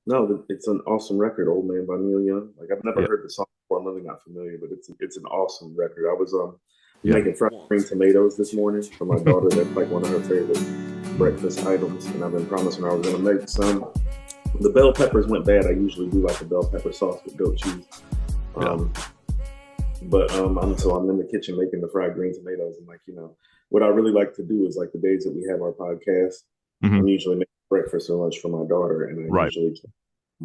No, it's an awesome record, Old Man by Neil Young. Like I've never Yeah, heard the song before. I'm really not familiar, but it's an awesome record. I was yeah. making fried green tomatoes this morning for my daughter. That's like one of her favorite Mm, breakfast items, and I've been promising her I was gonna make some. The bell peppers went bad. I usually do like a bell pepper sauce with goat cheese. yeah. Um, but I'm in the kitchen making the fried green tomatoes, and like what I really like to do is like the days that we have our podcast, Hmm. I'm usually making breakfast or lunch for my daughter, and Right. I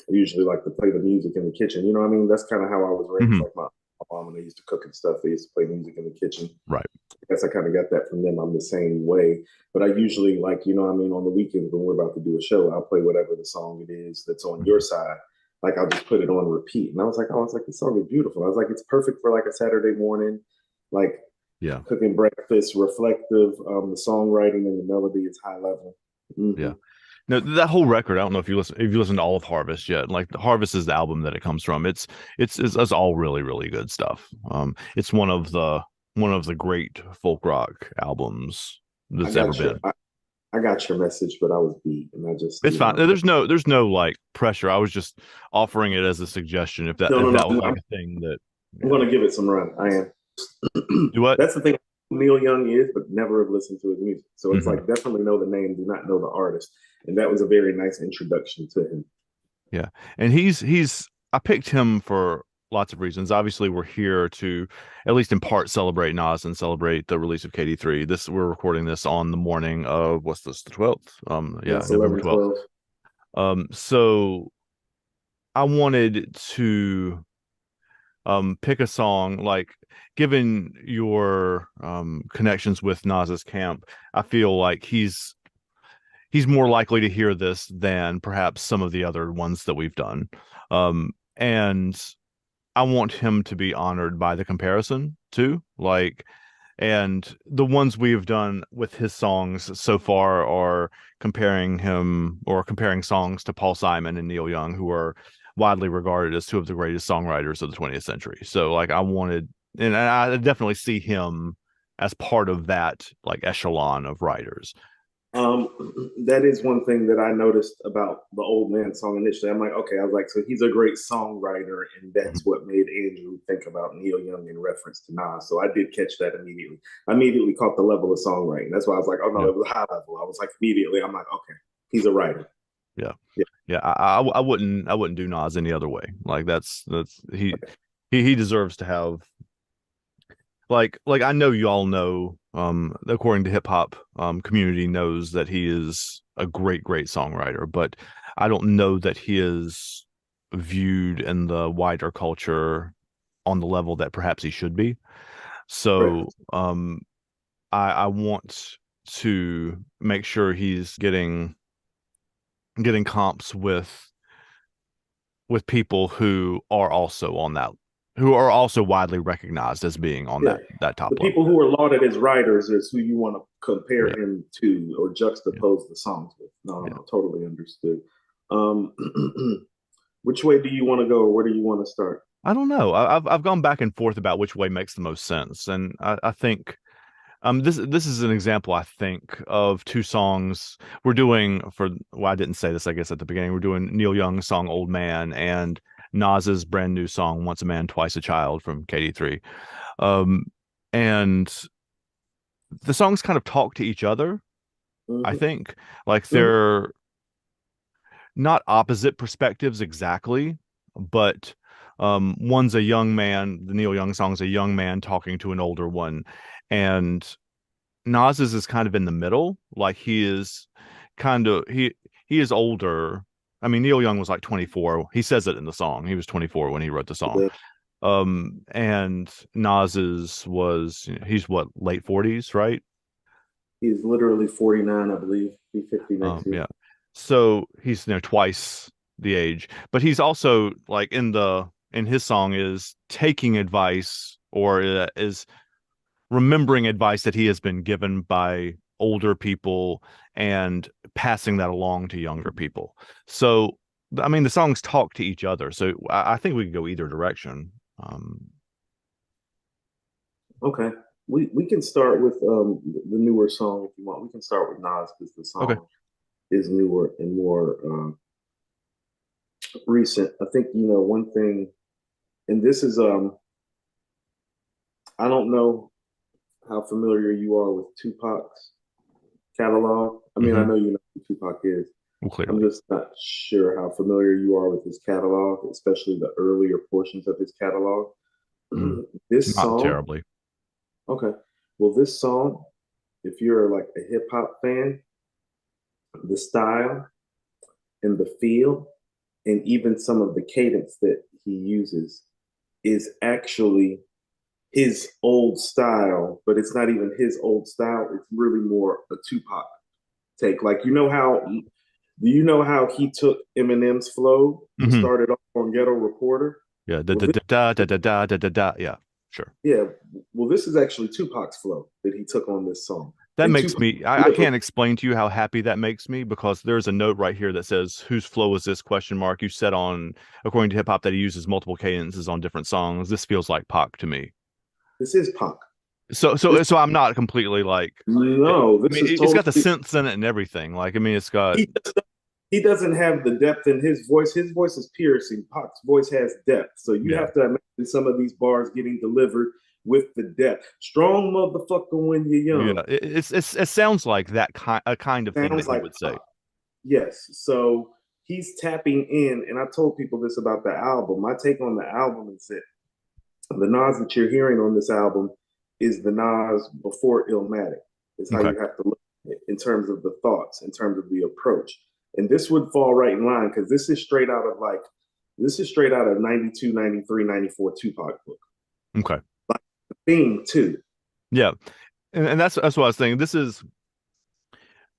usually like to play the music in the kitchen. You know what I mean? That's kind of how I was raised. Hmm. Like my mom, when they used to cook and stuff, they used to play music in the kitchen. Right. I guess I kind of got that from them. I'm the same way. But I usually like, you know what I mean, on the weekends when we're about to do a show, I'll play whatever the song it is that's on your Mhm. side. Like I'll just put it on repeat. And I was like, oh, it's like this song is beautiful. I was like, it's perfect for like a Saturday morning, like Yeah. cooking breakfast, reflective. The songwriting and the melody is high level. Yeah. Mm-hmm. No, that whole record, I don't know if you listen to all of Harvest yet. Like the Harvest is the album that it comes from. It's all really, really good stuff. It's one of the great folk rock albums I that's ever got your been. I got your message, but I was beat, and I just It's fine. There's no like pressure. I was just offering it as a suggestion if that no, if no, that was no. like a thing that I'm yeah. going to give it some run. I am. Do what? That's the thing. Neil Young is, but never have listened to his music. So it's Hmm. like definitely know the name, do not know the artist, and that was a very nice introduction to him. Yeah. And he's I picked him for lots of reasons. Obviously, we're here to at least in part celebrate Nas and celebrate the release of KD3. We're recording this on the morning of what's this, the 12th? Yeah, Yes, November 11, 12th. 12. So I wanted to pick a song like given your connections with Nas's camp, I feel like he's more likely to hear this than perhaps some of the other ones that we've done. And I want him to be honored by the comparison too. Like, and the ones we've done with his songs so far are comparing him or comparing songs to Paul Simon and Neil Young, who are widely regarded as two of the greatest songwriters of the 20th century. So, like, and I definitely see him as part of that like echelon of writers. That is one thing that I noticed about the Old Man song initially. I'm like, okay, I was like, so he's a great songwriter, and that's Mhm. what made Andrew think about Neil Young in reference to Nas. So I did catch that immediately. I immediately caught the level of songwriting. That's why I was like, oh no, Yeah, it was high level. I was like, immediately, I'm like, okay, he's a writer. yeah, Yeah. yeah. I wouldn't do Nas any other way. Like that's he deserves to have like I know y'all know according to hip hop community knows that he is a great songwriter, but I don't know that he is viewed in the wider culture on the level that perhaps he should be. Right. So I want to make sure he's getting comps with people who are also widely recognized as being on Yeah. that The top people level. who are lauded as writers is who you want to compare Yeah. him to or Yeah. juxtapose the songs with. No, no, Yeah. no, totally understood. Um, which way do you want to go, or where do you want to start? I don't know. I've gone back and forth about which way makes the most sense, and I think this is an example I think of two songs we're doing for. Well, I didn't say this, I guess, at the beginning. We're doing Neil Young's song "Old Man" and Nas's brand new song "Once a Man, Twice a Child" from KD3. Um, and the songs kind of talk to each other. I Mm-hmm. think like Mm-hmm. they're not opposite perspectives exactly, but one's a young man. The Neil Young song's a young man talking to an older one, and Nas's is kind of in the middle. Like he is kind of he is older. I mean, Neil Young was like 24. He says it in the song. He was 24 when he wrote the song. Yeah. And Nas's was he's what late 40s, right? He's literally 49, I believe. He's 50 next year. Yeah. So he's twice the age, but he's also like in his song is taking advice or is remembering advice that he has been given by older people and passing that along to younger people. So I mean the songs talk to each other. So I think we could go either direction. Okay. We can start with the newer song if you want. We can start with Nas because the Okay. song is newer and more. Recent. I think one thing, and this is I don't know how familiar you are with Tupac's catalog. I mean, I Hmm. know you know who Tupac is. Well, I'm clearly, just not sure how familiar you are with his catalog, especially the earlier portions of his catalog. mm, This not song, terribly. okay. Well, this song, if you're like a hip hop fan, the style and the feel, and even some of the cadence that he uses is actually his old style, but it's not even his old style. It's really more a Tupac take. Like, do you know how he took Eminem's flow and Hmm. started off on Ghetto Reporter? Yeah, da Well, da this, da da da da da da da. Yeah, sure. yeah, well, this is actually Tupac's flow that he took on this song. That And makes Tupac, me, I can't explain to you how happy that makes me because there's a note right here that says, whose flow is this question mark? You said on, according to hip hop, that he uses multiple cadences on different songs. This feels like Pac to me. this is Pac. So, This so I'm not completely like, I no, this mean, is it's got the totally synths in it and everything. Like, I mean, it's got, he he doesn't have the depth in his voice. His voice is piercing. Pac's voice has depth. So you yeah, have to imagine some of these bars getting delivered with the depth. Strong motherfucker when you're young. yeah. It sounds like that kind, a kind of thing that Sounds he like would say. Pac. Yes. So he's tapping in, and I told people this about the album. My take on the album is that the Nas that you're hearing on this album is the Nas before Illmatic. Is how Okay. you have to look at it in terms of the thoughts, in terms of the approach. And this would fall right in line because this is straight out of 92, 93, 94 Tupac book. Okay. Like the theme too. Yeah. And that's what I was thinking. This is,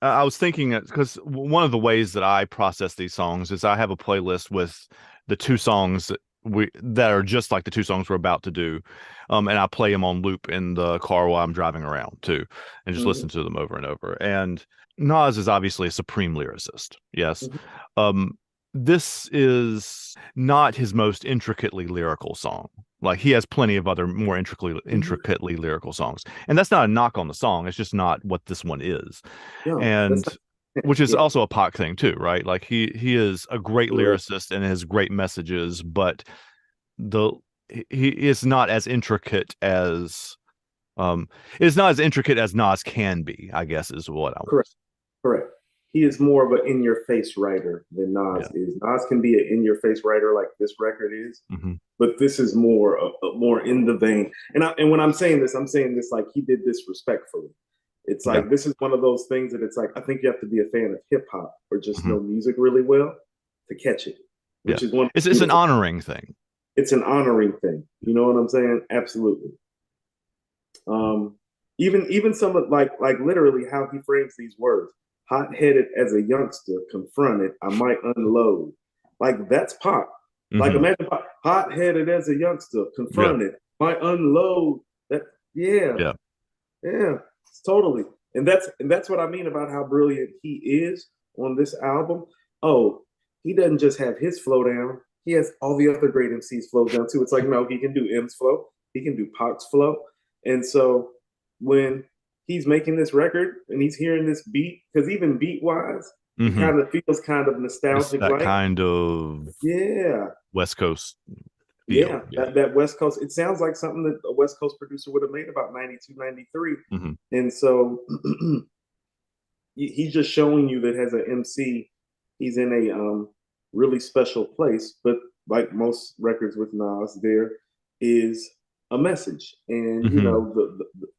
I was thinking because one of the ways that I process these songs is I have a playlist with the two songs that are just like the two songs we're about to do, and I play them on loop in the car while I'm driving around too, and just Mm-hmm. listen to them over and over. And Nas is obviously a supreme lyricist. Yes, Mm-hmm. um, this is not his most intricately lyrical song. Like he has plenty of other more Mm-hmm. intricately lyrical songs, and that's not a knock on the song. It's just not what this one is, Yeah, that's and not, which is yeah, also a Pac thing too, right? Like he is a great correct. lyricist and has great messages, but the he is not as intricate as um it is not as intricate as Nas can be, I guess is what I want Correct. to say. Correct. He is more of an in your face writer than Yeah. Nas is. Nas can be an in your face writer like this record is, Hmm. but this is more in the vein. And when I'm saying this like he did this respectfully. It's Yeah. like this is one of those things that it's like I think you have to be a fan of hip hop or just Hmm. know music really well to catch it, Yeah. which is one It's an beautiful. honoring thing. It's an honoring thing. You know what I'm saying? Absolutely. Um, even some of like literally how he frames these words. Hot headed as a youngster, confronted, I might unload. Like that's Pop. Like Hmm. imagine Pop, hot headed as a youngster, Yeah. confronted, might unload. That yeah, Yeah. yeah, totally. And that's what I mean about how brilliant he is on this album. Oh, he doesn't just have his flow down. He has all the other great MCs flows down too. It's like no, he can do M's flow, he can do Pac's flow, and so when he's making this record and he's hearing this beat, because even beat wise, it Hmm. kind of feels kind of It's nostalgic, that like kind of yeah, West Coast feel. yeah, Yeah. that West Coast. It sounds like something that a West Coast producer would have made about 92, 93. Hmm. And so he's just showing you that as an MC, he's in a really special place. But like most records with Nas, there is a message, and Hmm.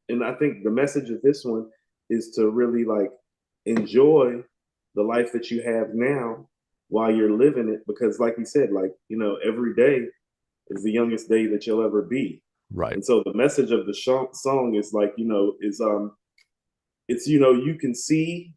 and I think the message of this one is to really like enjoy the life that you have now while you're living it, because like you said, like every day is the youngest day that you'll ever be. Right. And so the message of the song is like, is it's you can see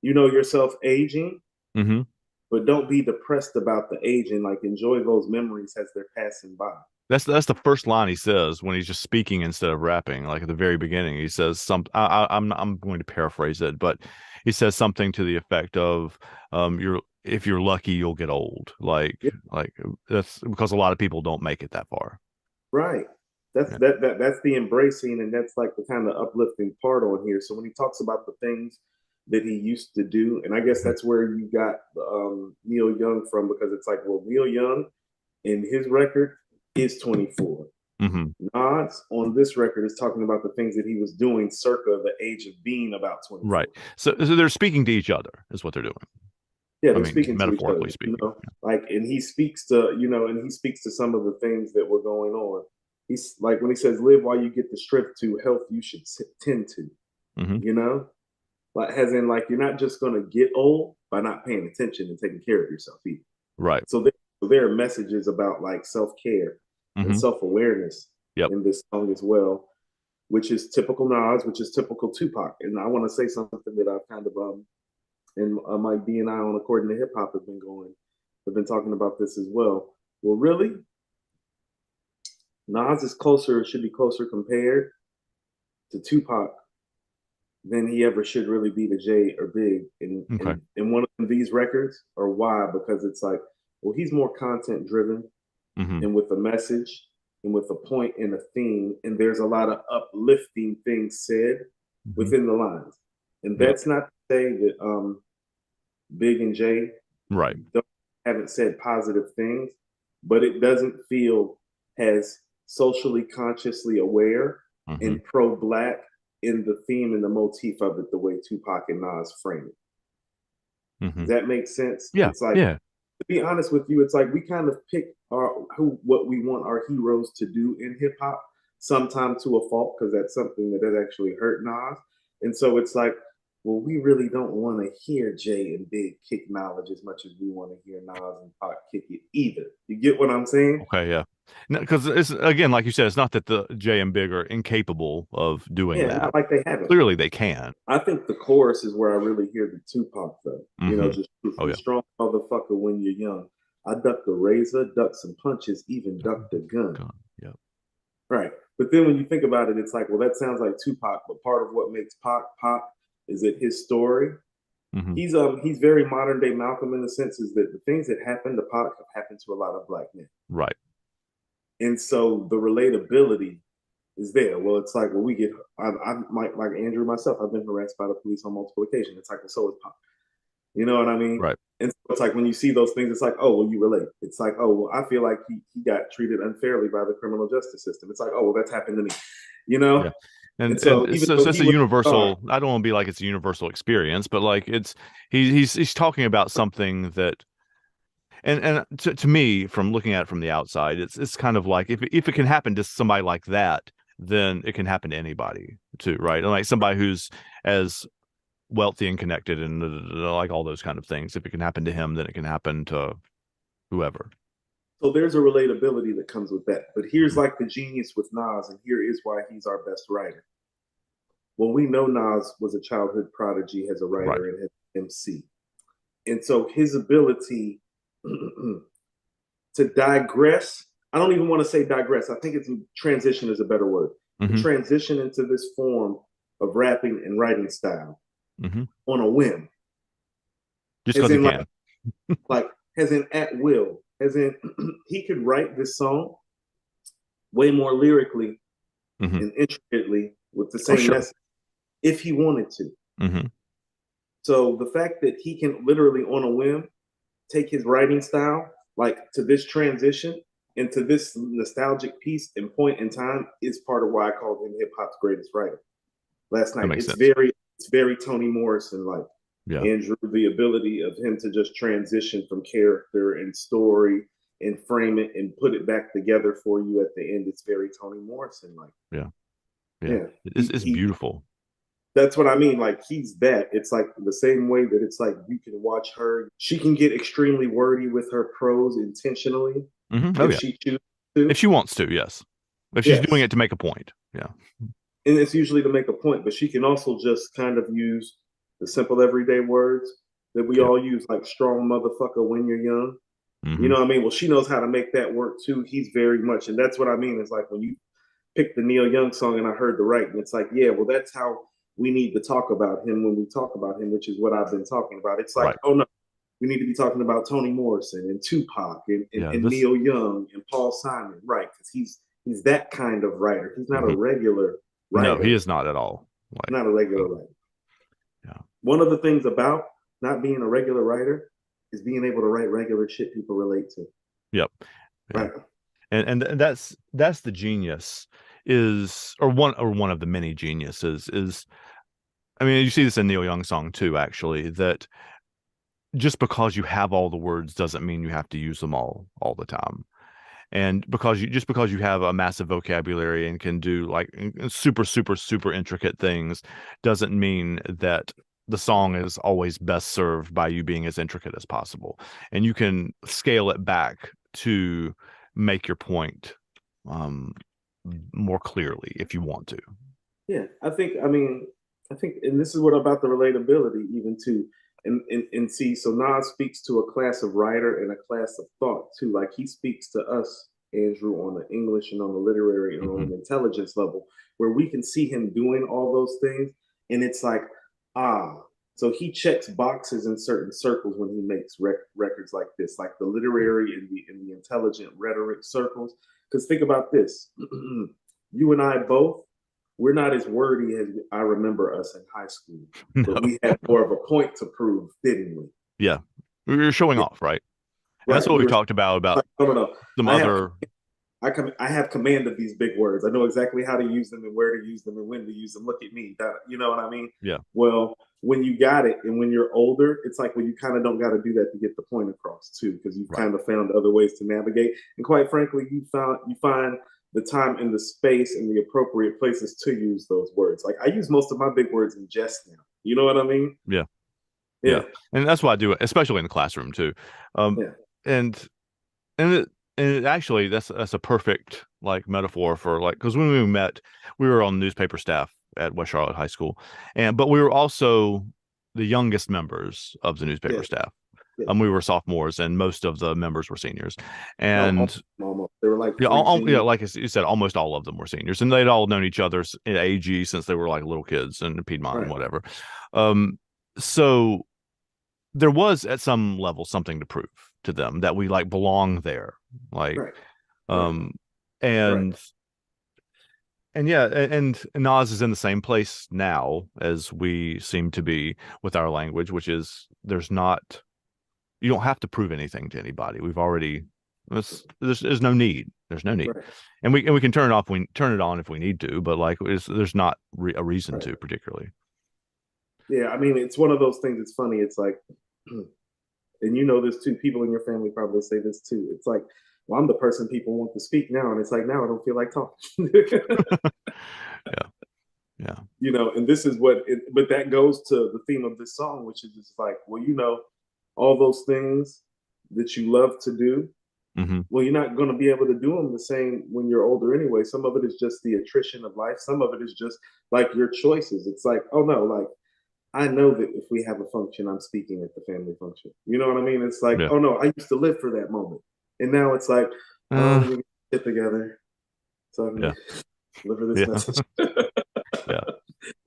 yourself aging, Hmm. but don't be depressed about the aging. Like enjoy those memories as they're passing by. That's the first line he says when he's just speaking instead of rapping. Like at the very beginning, he says some. I'm going to paraphrase it, but he says something to the effect of, "You're if you're lucky, you'll get old." Yeah, Like that's because a lot of people don't make it that far. right. That's Yeah. that's the embracing, and that's like the kind of uplifting part on here. So when he talks about the things that he used to do. And I guess Mhm. that's where you got Neil Young from, because it's like, well, Neil Young in his record is 24. Mhm. Nas on this record is talking about the things that he was doing circa the age of being about 24. Right. So they're speaking to each other is what they're doing. Yeah, I they're mean, speaking to each metaphorically other, speaking. like, and he speaks to, and he speaks to some of the things that were going on. He's like, when he says, live while you get the strength to, health you should tend to, Hmm. you know, like, as in, like, you're not just going to get old by not paying attention and taking care of yourself either. Right. So there are messages about like self-care and Hmm. self-awareness Yep. in this song as well, which is typical Nas, which is typical Tupac. And I want to say something that I've kind of and Mike B and I on According to Hip Hop have been talking about this as well. Well, really, Nas is closer, should be closer compared to Tupac than he ever should really be to Jay or Big Okay. in one of these records. Or why? Because it's like, well, he's more content driven Hmm. and with a message and with a point and a theme, and there's a lot of uplifting things said Hmm. within the lines. And Yep. that's not to say that Big and Jay Right. haven't said positive things, but it doesn't feel as socially consciously aware Hmm. and pro-black in the theme and the motif of it the way Tupac and Nas frame it. Hmm. Does that make sense? Yeah. It's like, Yeah. to be honest with you, it's like we kind of pick what we want our heroes to do in hip hop, sometimes to a fault, because that's something that has actually hurt Nas. And so it's like, well, we really don't want to hear Jay and Big kick knowledge as much as we want to hear Nas and Pac kick it either. You get what I'm saying? Okay. Yeah. Because it's again, like you said, it's not that the J and Big are incapable of doing Yeah, that. not like they haven't. Clearly, they can. I think the chorus is where I really hear the Tupac though. Hmm. Just Oh truthfully yeah. strong motherfucker when you're young. I ducked the razor, ducked some punches, even ducked the gun. God. Yeah. Right. But then when you think about it, it's like, well, that sounds like Tupac, but part of what makes Pac Pac is that his story. Hmm. He's very modern day Malcolm in the sense is that the things that happened to Pac have happened to a lot of black men. Right. And so the relatability is there. Well, it's like, well, I might, like Andrew myself, I've been harassed by the police on multiple occasions. It's like, well, so is Pac. You know what I mean? Right. And so it's like when you see those things, it's like, oh, well, you relate. It's like, oh, well, I feel like he got treated unfairly by the criminal justice system. It's like, oh, well, that's happened to me. You Yeah. know? And And so even so though it's he a was a star, universal. I don't want to be like it's a universal experience, but like it's he's talking about something that and to me, from looking at it from the outside, it's kind of like if it can happen to somebody like that, then it can happen to anybody too, right? And like somebody who's as wealthy and connected and like all those kind of things. If it can happen to him, then it can happen to whoever. so there's a relatability that comes with that. But here's Hmm. like the genius with Nas, and here is why he's our best writer. Well, we know Nas was a childhood prodigy as a Right. writer and as an MC. And so his ability to digress, I don't even want to say digress. I think it's transition is a better word. To Hmm. transition into this form of rapping and writing style Hmm. on a whim, Just as because he in can. like as in at will, as in he could write this song way more lyrically Hmm. and intricately with the Oh, same sure. message if he wanted to. Hmm. So the fact that he can literally on a whim take his writing style like to this transition into this nostalgic piece and point in time is part of why I called him hip hop's greatest writer last That night. makes sense. It's very Toni Morrison like. Yeah. Andrew, the ability of him to just transition from character and story and frame it and put it back together for you at the end. It's very Toni Morrison like. Yeah. Yeah. Yeah, It's beautiful. that's what I mean. Like he's that. It's like the same way that it's like you can watch her. She can get extremely wordy with her prose intentionally Oh if yeah. she chooses If to. she wants to, yes. If she's doing Yes, it to make a point. Yeah. and it's usually to make a point. But she can also just kind of use the simple everyday words that we Yep. all use, like strong motherfucker when you're young. You Hmm. know what I mean? Well, she knows how to make that work too. He's very much, and that's what I mean. Is like when you pick the Neil Young song and I heard the right, and it's like, yeah, well, that's how we need to talk about him when we talk about him, which is what I've been talking about. It's like, Right. oh no, we need to be talking about Toni Morrison and Tupac Yeah. and Neil Young and Paul Simon, right? Because he's that kind of writer. He's not a Hmm. regular No, he writer, is not at all. Like, not a regular uh, writer. Yeah. One of the things about not being a regular writer is being able to write regular shit people relate to. Yep. Yeah. Right. And that's the genius is or one of the many geniuses is, I mean, you see this in Neil Young's song too, actually, that just because you have all the words doesn't mean you have to use them all the time. And because you have a massive vocabulary and can do like super super super intricate things doesn't mean that the song is always best served by you being as intricate as possible. And you can scale it back to make your point um, more clearly if you want to. Yeah, I think, and this is what about the relatability even too. And see, so Nas speaks to a class of writer and a class of thought too. Like he speaks to us, Andrew, on the English and on the literary and on Hmm. an intelligence level, where we can see him doing all those things, and it's like, ah, so he checks boxes in certain circles when he makes records like this, like the literary and the intelligent rhetoric circles. Because think about this, you and I both, we're not as wordy as I remember us in high school, but No. we had more of a point to prove, didn't we? Yeah. You're showing Yeah, off, right? And that's right. what We we've were talked about like, no, no, no. some I have other. I have command of these big words. I know exactly how to use them and where to use them and when to use them. Look at me. You know what I mean? Yeah. Well, when you got it and when you're older, it's like when you kind of don't got to do that to get the point across too, because you've Right. kind of found other ways to navigate. And quite frankly, you find the time and the space and the appropriate places to use those words. Like I use most of my big words in jest now. You know what I mean? Yeah. Yeah. Yeah. And that's why I do it, especially in the classroom too. Um, Yeah. and and it actually that's a perfect like metaphor for like, because when we met, we were on newspaper staff at West Charlotte High School, and but we were also the youngest members of the newspaper Yeah. staff. Yeah. We were sophomores, and most of the members were seniors, No, and almost. There were like yeah, three yeah, juniors. like you said, almost all of them were seniors, and they'd all known each other in AG since they were like little kids in Piedmont and Right. whatever. Um, so there was at some level something to prove to them that we like belong there, like Right. Right. um, Right. and yeah, and Nas is in the same place now as we seem to be with our language, which is there's not, you don't have to prove anything to anybody. We've already, there's no need. There's no need, Right. and we can turn it off. We turn it on if we need to, but like there's not a reason Right. to particularly. Yeah, I mean, it's one of those things. It's funny. It's like, and you know this too. People in your family probably say this too. It's like, well, I'm the person people want to speak now, and it's like now I don't feel like talking. Yeah, yeah. You know, and this is what. But that goes to the theme of this song, which is just like, well, you know, all those things that you love to do. Hmm. Well, you're not going to be able to do them the same when you're older anyway. Some of it is just the attrition of life. Some of it is just like your choices. It's like, oh no, like I know that if we have a function, I'm speaking at the family function. You know what I mean? It's like, Yeah. oh no, I used to live for that moment. And now it's like, oh, Uh, let me get together so I can yeah. deliver this Yeah. message. Yeah. And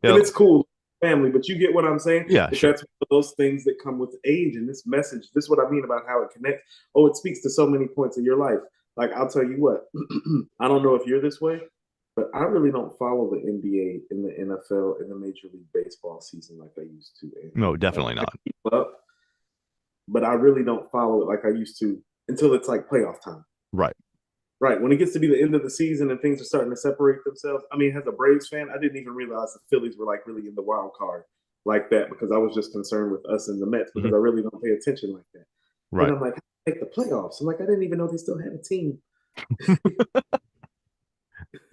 Yeah. it's cool, family, but you get what I'm saying? Yeah. But Sure. that's one of those things that come with age and this message. This is what I mean about how it connects. Oh, it speaks to so many points of your life. Like, I'll tell you what, I don't know if you're this way, but I really don't follow the NBA and the NFL and the Major League Baseball season like I used to, Andrew. No, Like, definitely I not. keep up, but I really don't follow it like I used to until it's like playoff time. Right. Right. When it gets to be the end of the season and things are starting to separate themselves. I mean, as a Braves fan, I didn't even realize the Phillies were like really in the wild card like that because I was just concerned with us and the Mets because Hmm. I really don't pay attention like that. Then Right. I'm like, make the playoffs. I'm like, I didn't even know they still had a team.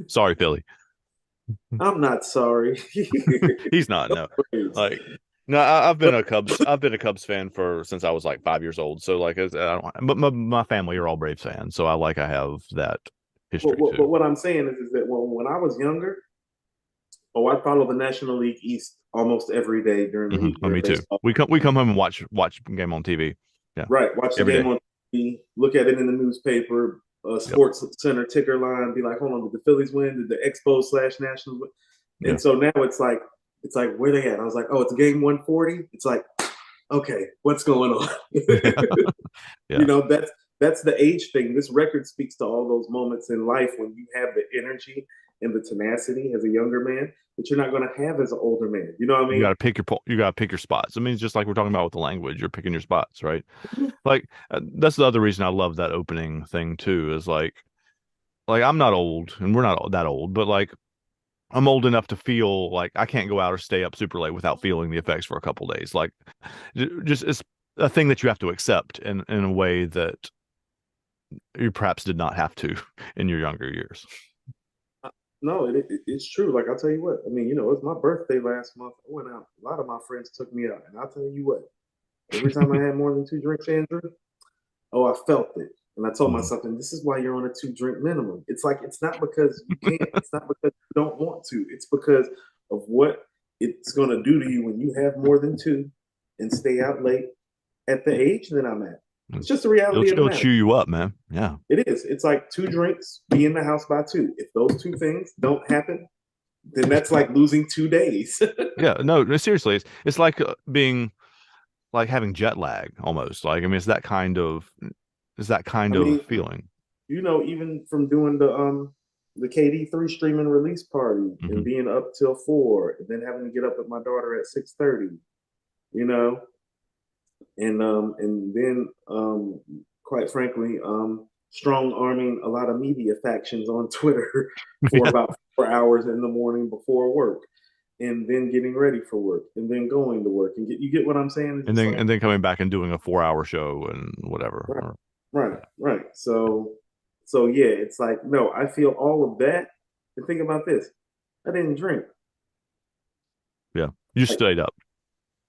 Sorry, Philly. I'm not sorry. He's not. No. Like, no, I've been a Cubs fan for since I was like 5 years old. So like, I don't. But my family are all Braves fans, so I have that history But too. what I'm saying is that when I was younger, oh, I follow the National League East almost every day during the week Me during too. baseball. We come home and watch game on TV. Yeah, Right. Watch the every game day. on TV, look at it in the newspaper, Yep. Sports Center ticker line, be like, hold on, did the Phillies win? Did the Expos / Nationals win? Yeah. And so now it's like, where they at? I was like, oh, it's game 140. It's like, okay, what's going on? Yeah. That's the age thing. This record speaks to all those moments in life when you have the energy and the tenacity as a younger man that you're not going to have as an older man. You know what I You got mean? to pick you got to pick your spots. I mean, it's just like we're talking about with the language, you're picking your spots, right? Like that's the other reason I love that opening thing too, is like I'm not old and we're not that old, but like I'm old enough to feel like I can't go out or stay up super late without feeling the effects for a couple days. Like just it's a thing that you have to accept in a way that you perhaps did not have to in your younger years. No, it's true. Like I'll tell you what. I mean, it was my birthday last month. I went out. A lot of my friends took me out, and I'll tell you what. Every time I had more than two drinks, Andrew, oh, I felt it. And I told Mhm. myself, and this is why you're on a 2 drink minimum. It's like it's not because you can't. It's not because you don't want to. It's because of what it's going to do to you when you have more than two and stay out late at the age that I'm at. It's just the reality of the It'll matter. chew you up, man. Yeah. It is. It's like 2 drinks, be in the house by two. If those two things don't happen, then that's like losing 2 days. Yeah, no, seriously, it's like being like having jet lag almost. Like I mean, it's that kind I of mean, feeling. even from doing the KD3 streaming release party and Hmm. being up till 4, and then having to get up with my daughter at 6:30, you know, and then quite frankly, strong arming a lot of media factions on Twitter for Yeah. about 4 hours in the morning before work, and then getting ready for work, and then going to work, and you get what I'm saying? It's just like And then coming back and doing a 4 hour show and whatever. right, right. So yeah, it's like no, I feel all of that. And think about this: I didn't drink. Yeah. You just Like stayed up.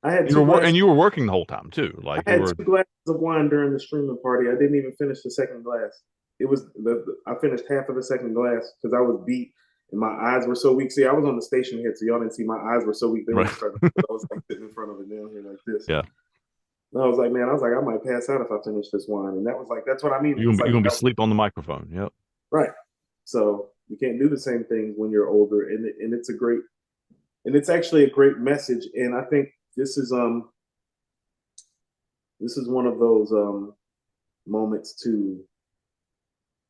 I had You two were glasses. and you were working the whole time too. I Like you had were 2 glasses of wine during the streaming party. I didn't even finish the second glass. It was I finished half of the second glass because I was beat and my eyes were so weak. See, I was on the station here, so y'all didn't see my eyes were so weak they right. weren't starting. I was like sitting in front of it down here like this. Yeah. And I was like, man, I was like, I might pass out if I finish this wine. And that was like, that's what I mean. It's You're like gonna be sleep on the microphone. Yep. right. So you can't do the same things when you're older, and it's a great, and it's actually a great message. And I think this is one of those moments too,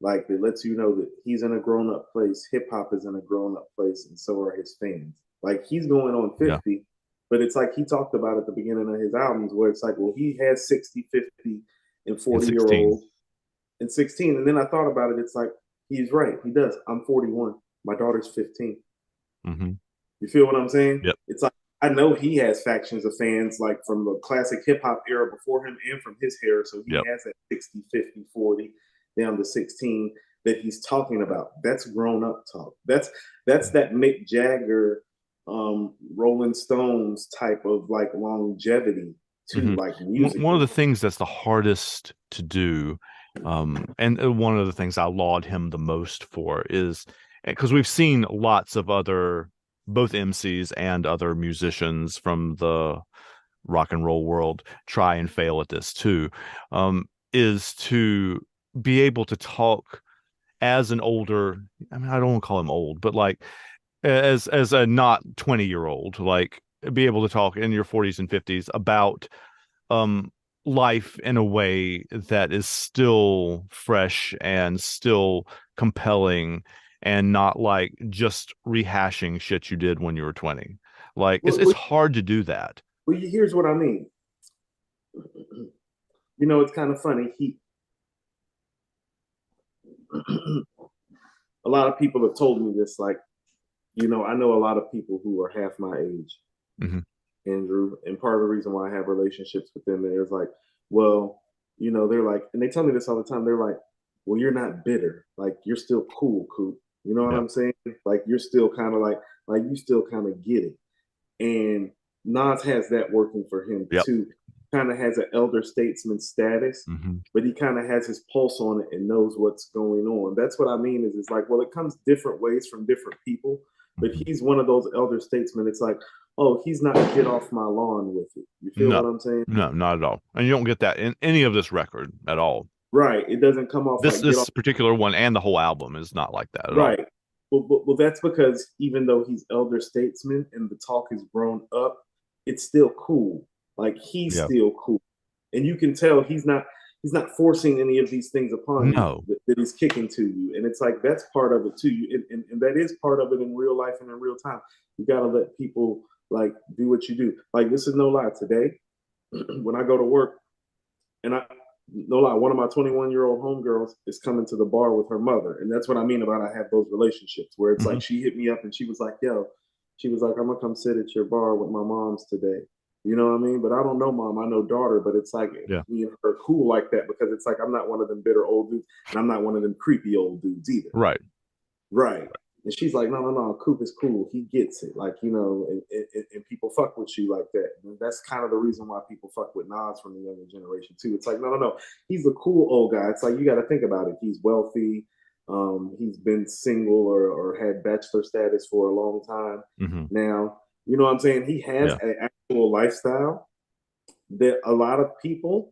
like that lets you know that he's in a grown up place. Hip hop is in a grown up place, and so are his fans. Like he's going on Yeah. 50, but it's like he talked about at the beginning of his albums, where it's like, well, he has 60, 50, and And 40-year 16. olds and 16. And then I thought about it. It's like he's right. He does. I'm 41. My daughter's 15. Hmm. You feel what I'm saying? Yep. It's like I know he has factions of fans like from the classic hip hop era before him and from his era. So he Yep. has that 60, 50, 40 down to 16 that he's talking about. That's grown up talk. That's that Mick Jagger, Rolling Stones type of like longevity to Hmm. like One of musically. the things that's the hardest to do, and one of the things I laud him the most for is because we've seen lots of other both MCs and other musicians from the rock and roll world try and fail at this too, is to be able to talk as an older, I mean, I don't want to call him old, but like as a not 20-year old, like be able to talk in your 40s and 50s about um life in a way that is still fresh and still compelling and not like just rehashing shit you did when you were 20. Like Well, it's hard to do that. here's what I mean. It's kind of funny. A lot of people have told me this, like, I know a lot of people who are half my age, Hmm. Andrew, and part of the reason why I have relationships with them is like, well, they're like, and they tell me this all the time. They're like, well, you're not bitter, like you're still cool, Coop. You know what Yeah. I'm saying? Like you're still kind of like you still kind of get it. And Nas has that working for him Yep. too. Kind of has an elder statesman status, Hmm. but he kind of has his pulse on it and knows what's going on. That's what I mean. Is it's like, well, it comes different ways from different people, but Hmm. he's one of those elder statesmen. It's like, oh, he's not get off my lawn with it. You feel No, what I'm saying? no, not at all. And you don't get that in any of this record at all. Right. It doesn't come off like get off. This particular one and the whole album is not like that at all. Right. Well, that's because even though he's elder statesman and the talk has grown up, it's still cool. Like he's Yeah. still cool, and you can tell he's not forcing any of these things upon you No. that he's kicking to you. And it's like that's part of it too. And that is part of it in real life and in real time. You got to let people like do what you do. Like this is no lie. Today, when I go to work, and I no lie, one of my 21-year-old homegirls is coming to the bar with her mother, and that's what I mean about I have those relationships where it's Hmm. like she hit me up and she was like, "Yo," she was like, "I'm gonna come sit at your bar with my mom's today." You know what I mean? But I don't know mom, I know daughter, but it's like Yeah. me and her are cool like that because it's like I'm not one of them bitter old dudes, and I'm not one of them creepy old dudes either. Right. Right. And she's like, no, no, no, Coop is cool. He gets it. Like, you know, and people fuck with you like that. And that's kind of the reason why people fuck with Nas from the younger generation too. It's like, no, no, no. He's a cool old guy. It's like you got to think about it. He's wealthy. He's been single or had bachelor status for a long time Hmm. now. You know what I'm saying? He has Yeah. an actual lifestyle that a lot of people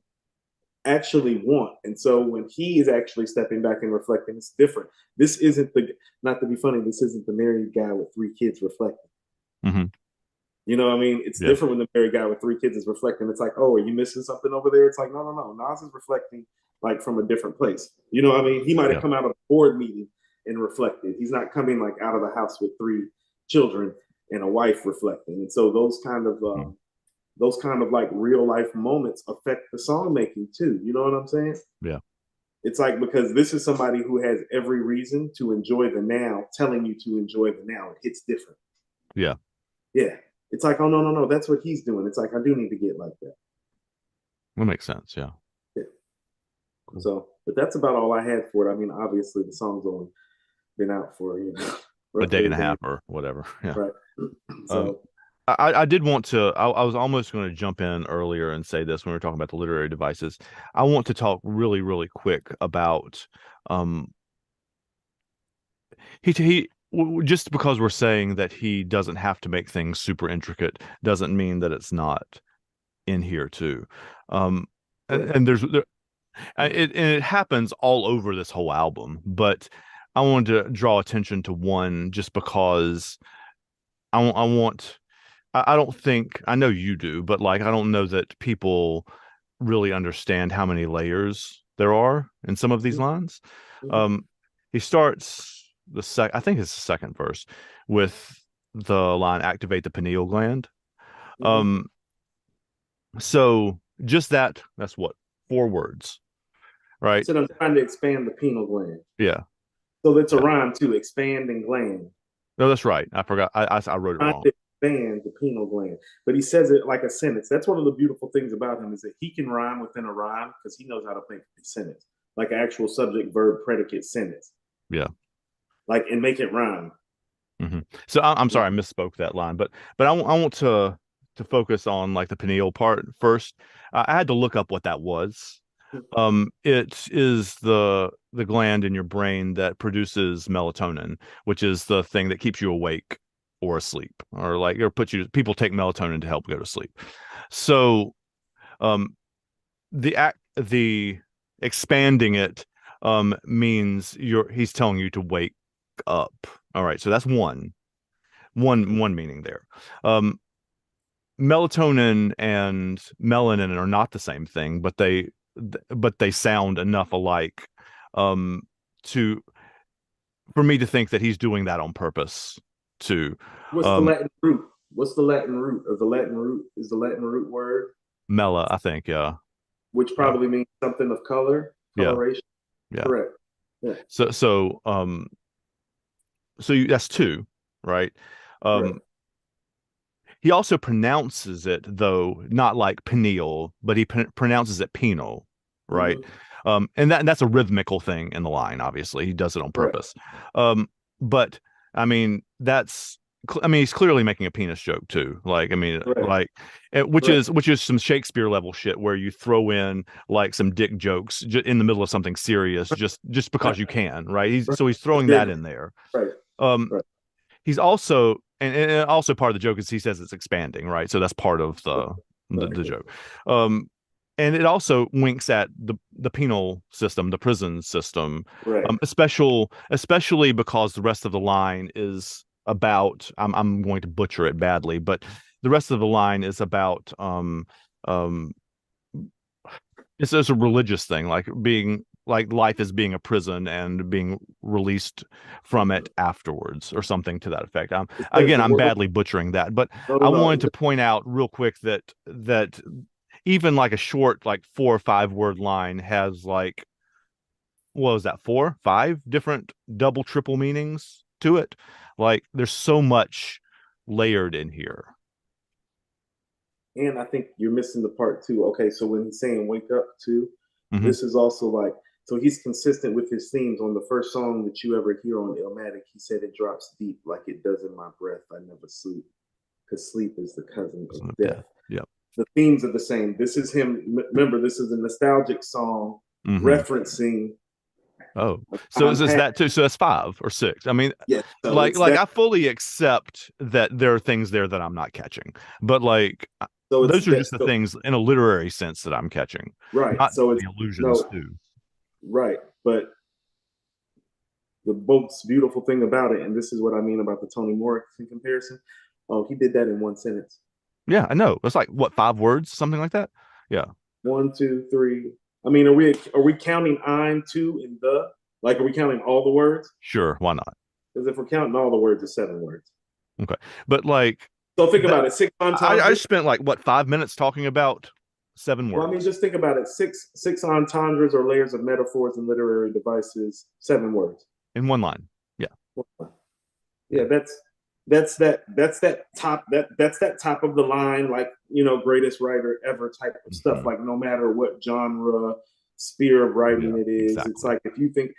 actually want. And so when he is actually stepping back and reflecting, it's different. This isn't the, not to be funny, this isn't the married guy with 3 kids reflecting. Hmm. You know what I mean? It's Yeah. different when the married guy with 3 kids is reflecting. It's like, oh, are you missing something over there? It's like, no, no, no. Nas is reflecting like from a different place. You know what I mean? He might have Yeah. come out of a board meeting and reflected. He's not coming like out of the house with 3 children and a wife reflecting. And so Mhm. those kind of like real life moments affect the song making too. You know what I'm saying? Yeah. It's like because this is somebody who has every reason to enjoy the now, telling you to enjoy the now. It hits different. Yeah. Yeah. It's like, oh no, no, no, that's what he's doing. It's like I do need to get like that. That makes sense. Yeah. Yeah. Cool. So, but that's about all I had for it. I mean, obviously the song's only been out for A day roughly a and a day, half or whatever. Yeah. right? Um, So, I did want to, I was almost going to jump in earlier and say this when we were talking about the literary devices. I want to talk really, really quick about, um, just because we're saying that he doesn't have to make things super intricate doesn't mean that it's not in here too. Um, and, correct. and there's, there, and it happens all over this whole album, but I wanted to draw attention to one just because I want I don't think I know you do, but like I don't know that people really understand how many layers there are in some of these lines. Mm-hmm. Um, he starts I think it's the second verse with the line "activate the pineal gland." Mm-hmm. Um, so just that's what 4 words, He right? said, I'm trying to expand the pineal gland. Yeah, So that's a yeah. rhyme too, expand and gland. No, that's right. I forgot. I wrote it Trying wrong. to expand the pineal gland. But he says it like a sentence. That's one of the beautiful things about him is that he can rhyme within a rhyme because he knows how to make a sentence, like an actual subject, verb, predicate sentence, Yeah. like and make it rhyme. Hmm. So I'm sorry, I misspoke that line, but I want to focus on like the pineal part first. I had to look up what that was. It is the gland in your brain that produces melatonin, which is the thing that keeps you awake or asleep, or like or puts you. People take melatonin to help go to sleep. So um, the expanding it means he's telling you to wake up. All right, so that's one meaning there. Um, Melatonin and melanin are not the same thing, but they sound enough alike um, to for me to think that he's doing that on purpose to What's the um, Latin root? What's the Latin root? Or the Latin root is the Latin root word, Mela, I think. Yeah, which yeah, probably means something of color, yeah, coloration. yeah. Correct. Yeah. So that's two, right? Correct. Um, he also pronounces it though not like pineal, but he pronounces it penal, right? Mm-hmm. And that's a rhythmical thing in the line. Obviously, he does it on Correct. purpose. But I mean, I mean, he's clearly making a penis joke too. Like, I mean, Correct. like, Correct. which is some Shakespeare level shit where you throw in like some dick jokes in the middle of something serious just because you can, right? He's throwing that in there. Right. Um, Right. he's also and also part of the joke is he says it's expanding, right? So that's part of the Right. joke. Um, and it also winks at the penal system, the prison system, Right. especially because the rest of the line is about. I'm going to butcher it badly, but the rest of the line is about um it's a religious thing, like being like life is being a prison and being released from it afterwards, or something to that effect. It says Again, the I'm word. badly butchering that, but No, no, I no. wanted to point out real quick that even like a short, like 4 or 5 word line has like, what was that, 4, 5 different double, triple meanings to it. Like there's so much layered in here. And I think you're missing the part too. Okay, so when he's saying "wake up" too, Hmm. this is also like, so he's consistent with his themes. On the first song that you ever hear on Illmatic, he said it drops deep like it does in my breath. I never sleep because sleep is the cousin of Son of death. death. Yep. The themes are the same. This is him. Remember, this is a nostalgic song Hmm. referencing Oh, a so time is past. that too? So that's 5 or 6. I mean, Yes, so it's like that. I fully accept that there are things there that I'm not catching, but like So it's those are that. just the So things in a literary sense that I'm catching, right. not So it's the allusions no too. right, but the most beautiful thing about it, and this is what I mean about the Toni Morrison comparison. Oh, he did that in one sentence. Yeah, I know. It's like what, 5 words, something like that. Yeah, One, two, three. I mean, are we counting I'm two in the? Like, are we counting all the words? sure, why not? Because if we're counting all the words, it's 7 words. Okay, but like So think that, about it. Six I entendres. spent like what, 5 minutes talking about seven Well, I mean, words just think about it. Six entendres or layers of metaphors and literary devices. 7 words. in one line. Yeah, Yeah, yeah. that's that top of the line, like, greatest writer ever type of stuff. Hmm. Like, no matter what genre, sphere of Yeah, writing it is, it's exactly. like, if you think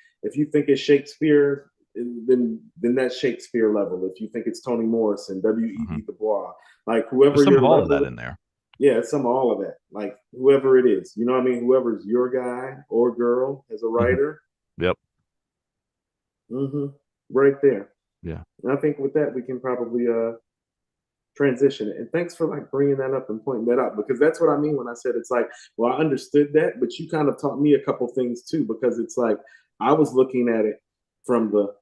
it's Shakespeare, then that's Shakespeare level. If you think it's Toni Morrison, Hmm. W.E.B. Du Bois, like There's whoever some of your all of that level, in there. yeah, it's some of all of that. Like whoever it is, you know what I mean? Whoever's your guy or girl as a Hmm. writer, Yep. hmm right there. Yeah. And I think with that we can probably transition it. And thanks for like bringing that up and pointing that out, because that's what I mean when I said it's like, well, I understood that, but you kind of taught me a couple things too, because it's like I was looking at it from the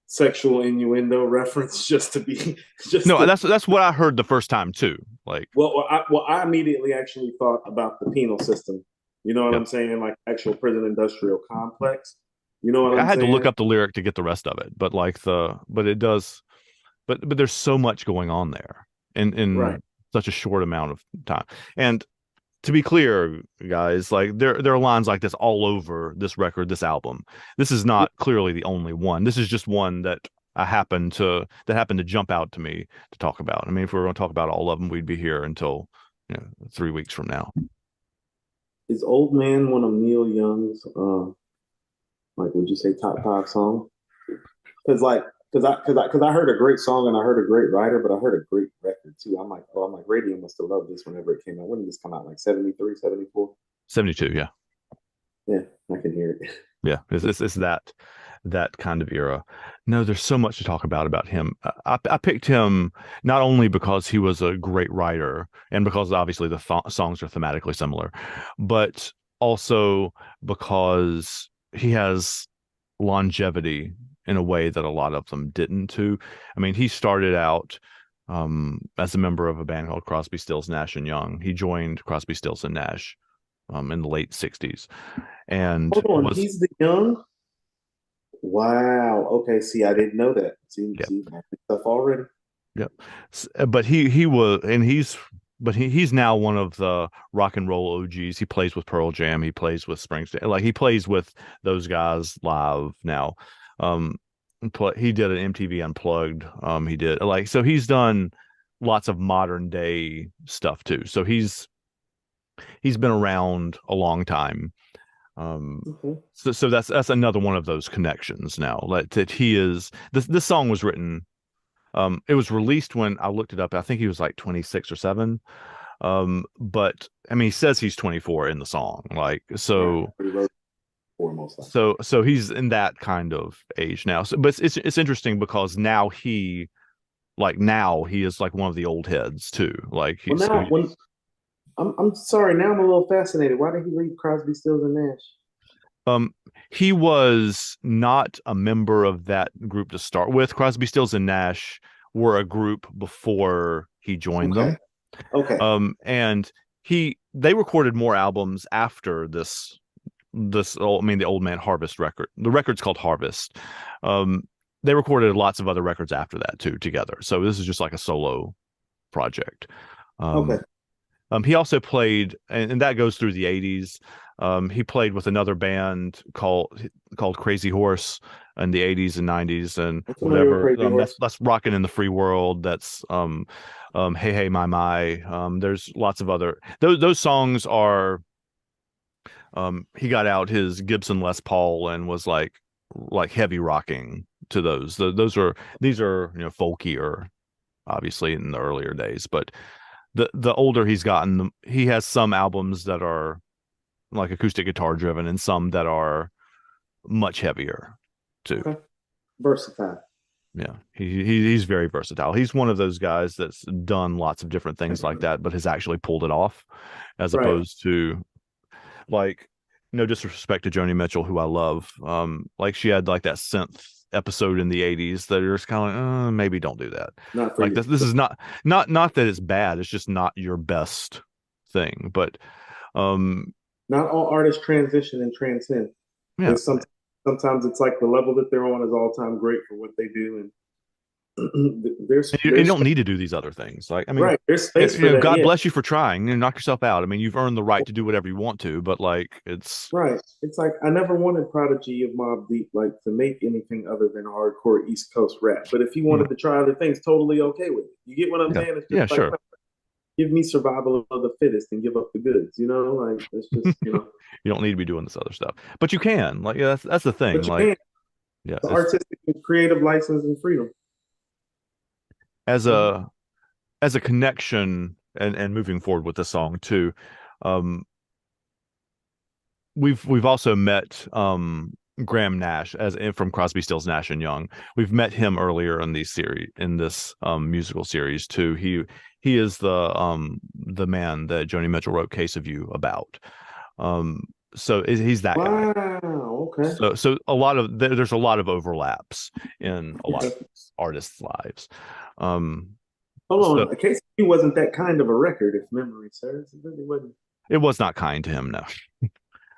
sexual innuendo reference just to be just No, to that's what I heard the first time too. Like, well, I immediately actually thought about the penal system. You know what yep. I'm saying? Like actual prison industrial complex. You know what I I'm had to look saying? up the lyric to get the rest of it, but like but it does, but there's so much going on there Right. in such a short amount of time. And to be clear, guys, like there are lines like this all over this record, this album. This is not clearly the only one. This is just one that happened to jump out to me to talk about. I mean, if we were going to talk about all of them, we'd be here until 3 weeks from now. Is Old Man one of Neil Young's like, would you say top 5 song? Because like, because I heard a great song and I heard a great writer, but I heard a great record too. I'm like, radio must have loved this whenever it came out. When did this come out? Like 73, 74? 72, yeah. Yeah, I can hear it. Yeah, it's that kind of era. No, there's so much to talk about him. I picked him not only because he was a great writer and because obviously the songs are thematically similar, but also because he has longevity in a way that a lot of them didn't too. I mean, he started out as a member of a band called Crosby, Stills, Nash and Young. He joined Crosby, Stills and Nash in the late 60s and Hold on, was, he's the young. Wow. Okay. See, I didn't know that. See, yeah. I picked stuff already. Yep. But he was, and he's now one of the rock and roll OGs. He plays with Pearl Jam. He plays with Springsteen. Like he plays with those guys live now. Um, he did an MTV Unplugged. He did like, so he's done lots of modern day stuff too. So he's been around a long time. Um, Okay. so that's another one of those connections now. Like that he is. This song was written, it was released when I looked it up. I think he was like 26 or 7. But I mean, he says he's 24 in the song. Like, Right. so, He wrote for most likely. so he's in that kind of age now. So, but it's interesting because now he is like one of the old heads too. Like Well, he's so now when I'm sorry, now I'm a little fascinated. Why did he leave Crosby, Stills, and Nash? um he was not a member of that group to start with. Crosby, Stills and Nash were a group before he joined Okay. them. Okay. And he they recorded more albums after the Old Man Harvest record. The record's called Harvest. They recorded lots of other records after that too together. So this is just like a solo project. Okay. He also played, and that goes through the 80s. He played with another band called Crazy Horse in the 80s and 90s and I'm familiar with whatever. Crazy Horse. That's Rockin' in the Free World. That's Hey Hey My. There's lots of other those songs are. He got out his Gibson Les Paul and was like heavy rocking to those. These are folkier, obviously in the earlier days, but the older he's gotten, he has some albums that are like acoustic guitar driven and some that are much heavier too. Okay. Versatile. Yeah, he's very versatile. He's one of those guys that's done lots of different things like that, but has actually pulled it off, as Right. opposed to like no disrespect to Joni Mitchell, who I love. Like she had like that synth episode in the 80s that are just kind of like, maybe don't do that. Not for Like you. this is not that it's bad, it's just not your best thing. But um Not all artists transition and transcend. yeah, There's sometimes it's like the level that they're on is all time great for what they do, and you there's don't need to do these other things. Like, I mean, right. There's space for that. God Yeah. bless you for trying. Knock yourself out. I mean, you've earned the right to do whatever you want to, but like it's Right. It's like I never wanted Prodigy of Mobb Deep like to make anything other than hardcore East Coast rap. But if he wanted to try other things, totally okay with it. You get what I'm yeah, saying? It's just yeah, like sure. give me survival of the fittest and give up the goods. Like it's just You don't need to be doing this other stuff, but you can. Like, yeah, that's the thing. But you Like, can. yeah, The artistic and creative license and freedom. as Mhm. a connection and moving forward with the song too. Um, we've also met Graham Nash from Crosby, Stills, Nash and Young. We've met him earlier in this musical series too. He is the man that Joni Mitchell wrote Case of You about. So he's that guy. Wow. Okay. So there's a lot of overlaps in a lot of artists' lives. Hold So on. A case he wasn't that kind of a record, if memory serves. It really wasn't. it was not kind to him, no.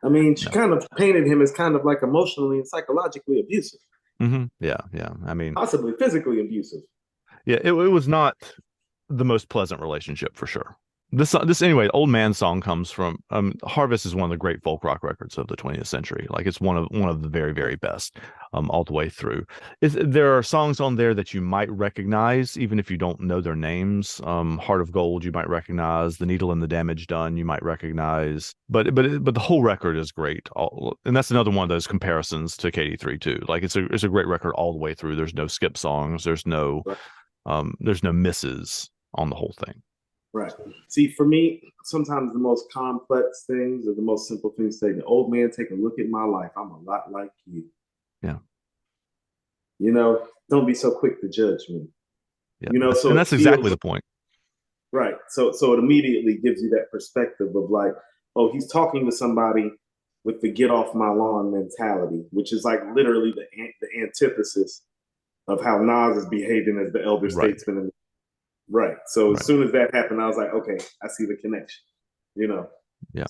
I mean, she No. kind of painted him as kind of like emotionally and psychologically abusive, Yeah, yeah. I mean, possibly physically abusive. yeah, it was not the most pleasant relationship for sure. This anyway, Old Man song comes from Harvest is one of the great folk rock records of the 20th century. Like it's one of the very, very best all the way through. There are songs on there that you might recognize even if you don't know their names. Heart of Gold you might recognize, The Needle and the Damage Done you might recognize. But the whole record is great. And that's another one of those comparisons to KD3 too. Like it's a great record all the way through. There's no skip songs, there's no misses on the whole thing. Right. See, for me, sometimes the most complex things or the most simple things say, the old man, take a look at my life. I'm a lot like you. Yeah. Don't be so quick to judge me. Yeah. So And it that's exactly feels the point. right. So it immediately gives you that perspective of like, oh, he's talking to somebody with the get off my lawn mentality, which is like literally the antithesis of how Nas is behaving as the elder Right. statesman. Right. So as Right. soon as that happened, I was like, okay, I see the connection. Yeah.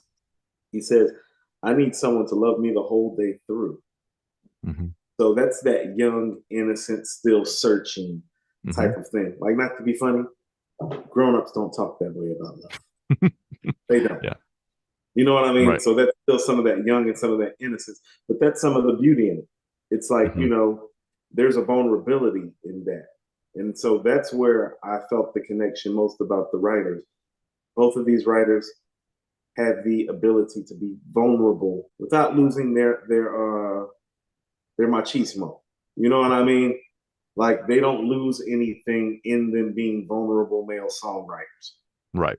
He says, I need someone to love me the whole day through. Mm-hmm. So that's that young, innocent, still searching Mm-hmm. type of thing. Like, not to be funny, grown-ups don't talk that way about love. They don't. Yeah. You know what I mean? Right. So that's still some of that young and some of that innocence, but that's some of the beauty in it. It's like, Mm-hmm. there's a vulnerability in that. And so that's where I felt the connection most about the writers. Both of these writers had the ability to be vulnerable without losing their machismo. You know what I mean? Like they don't lose anything in them being vulnerable male songwriters. Right.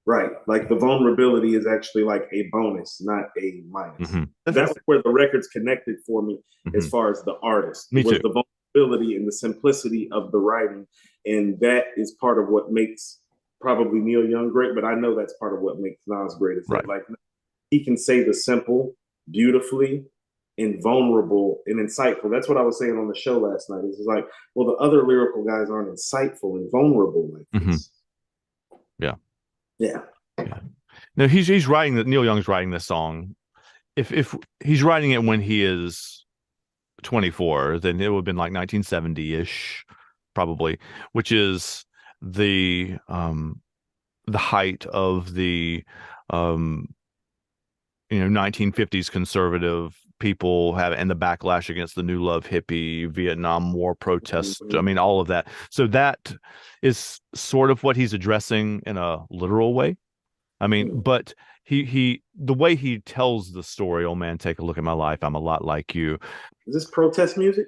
Right. Like the vulnerability is actually like a bonus, not a minus. Mm-hmm. That's where the records connected for me as Mm-hmm. far as the artist. Me Was too. the vulnerability and the simplicity of the writing. And that is part of what makes probably Neil Young great, but I know that's part of what makes Nas great. Is Right. that like he can say the simple beautifully and vulnerable and insightful. That's what I was saying on the show last night. It's like, well, the other lyrical guys aren't insightful and vulnerable like this. Mm-hmm. Yeah. Yeah. Yeah. No, he's writing that Neil Young's writing this song. If he's writing it when he is 24, then it would have been like 1970-ish, probably, which is the um the height of the um 1950s conservative people have and the backlash against the new love hippie Vietnam War protests. I Mhm. mean, all of that. So that is sort of what he's addressing in a literal way. I mean, Hmm. but he the way he tells the story, "Oh man, take a look at my life. I'm a lot like you." Is this protest music?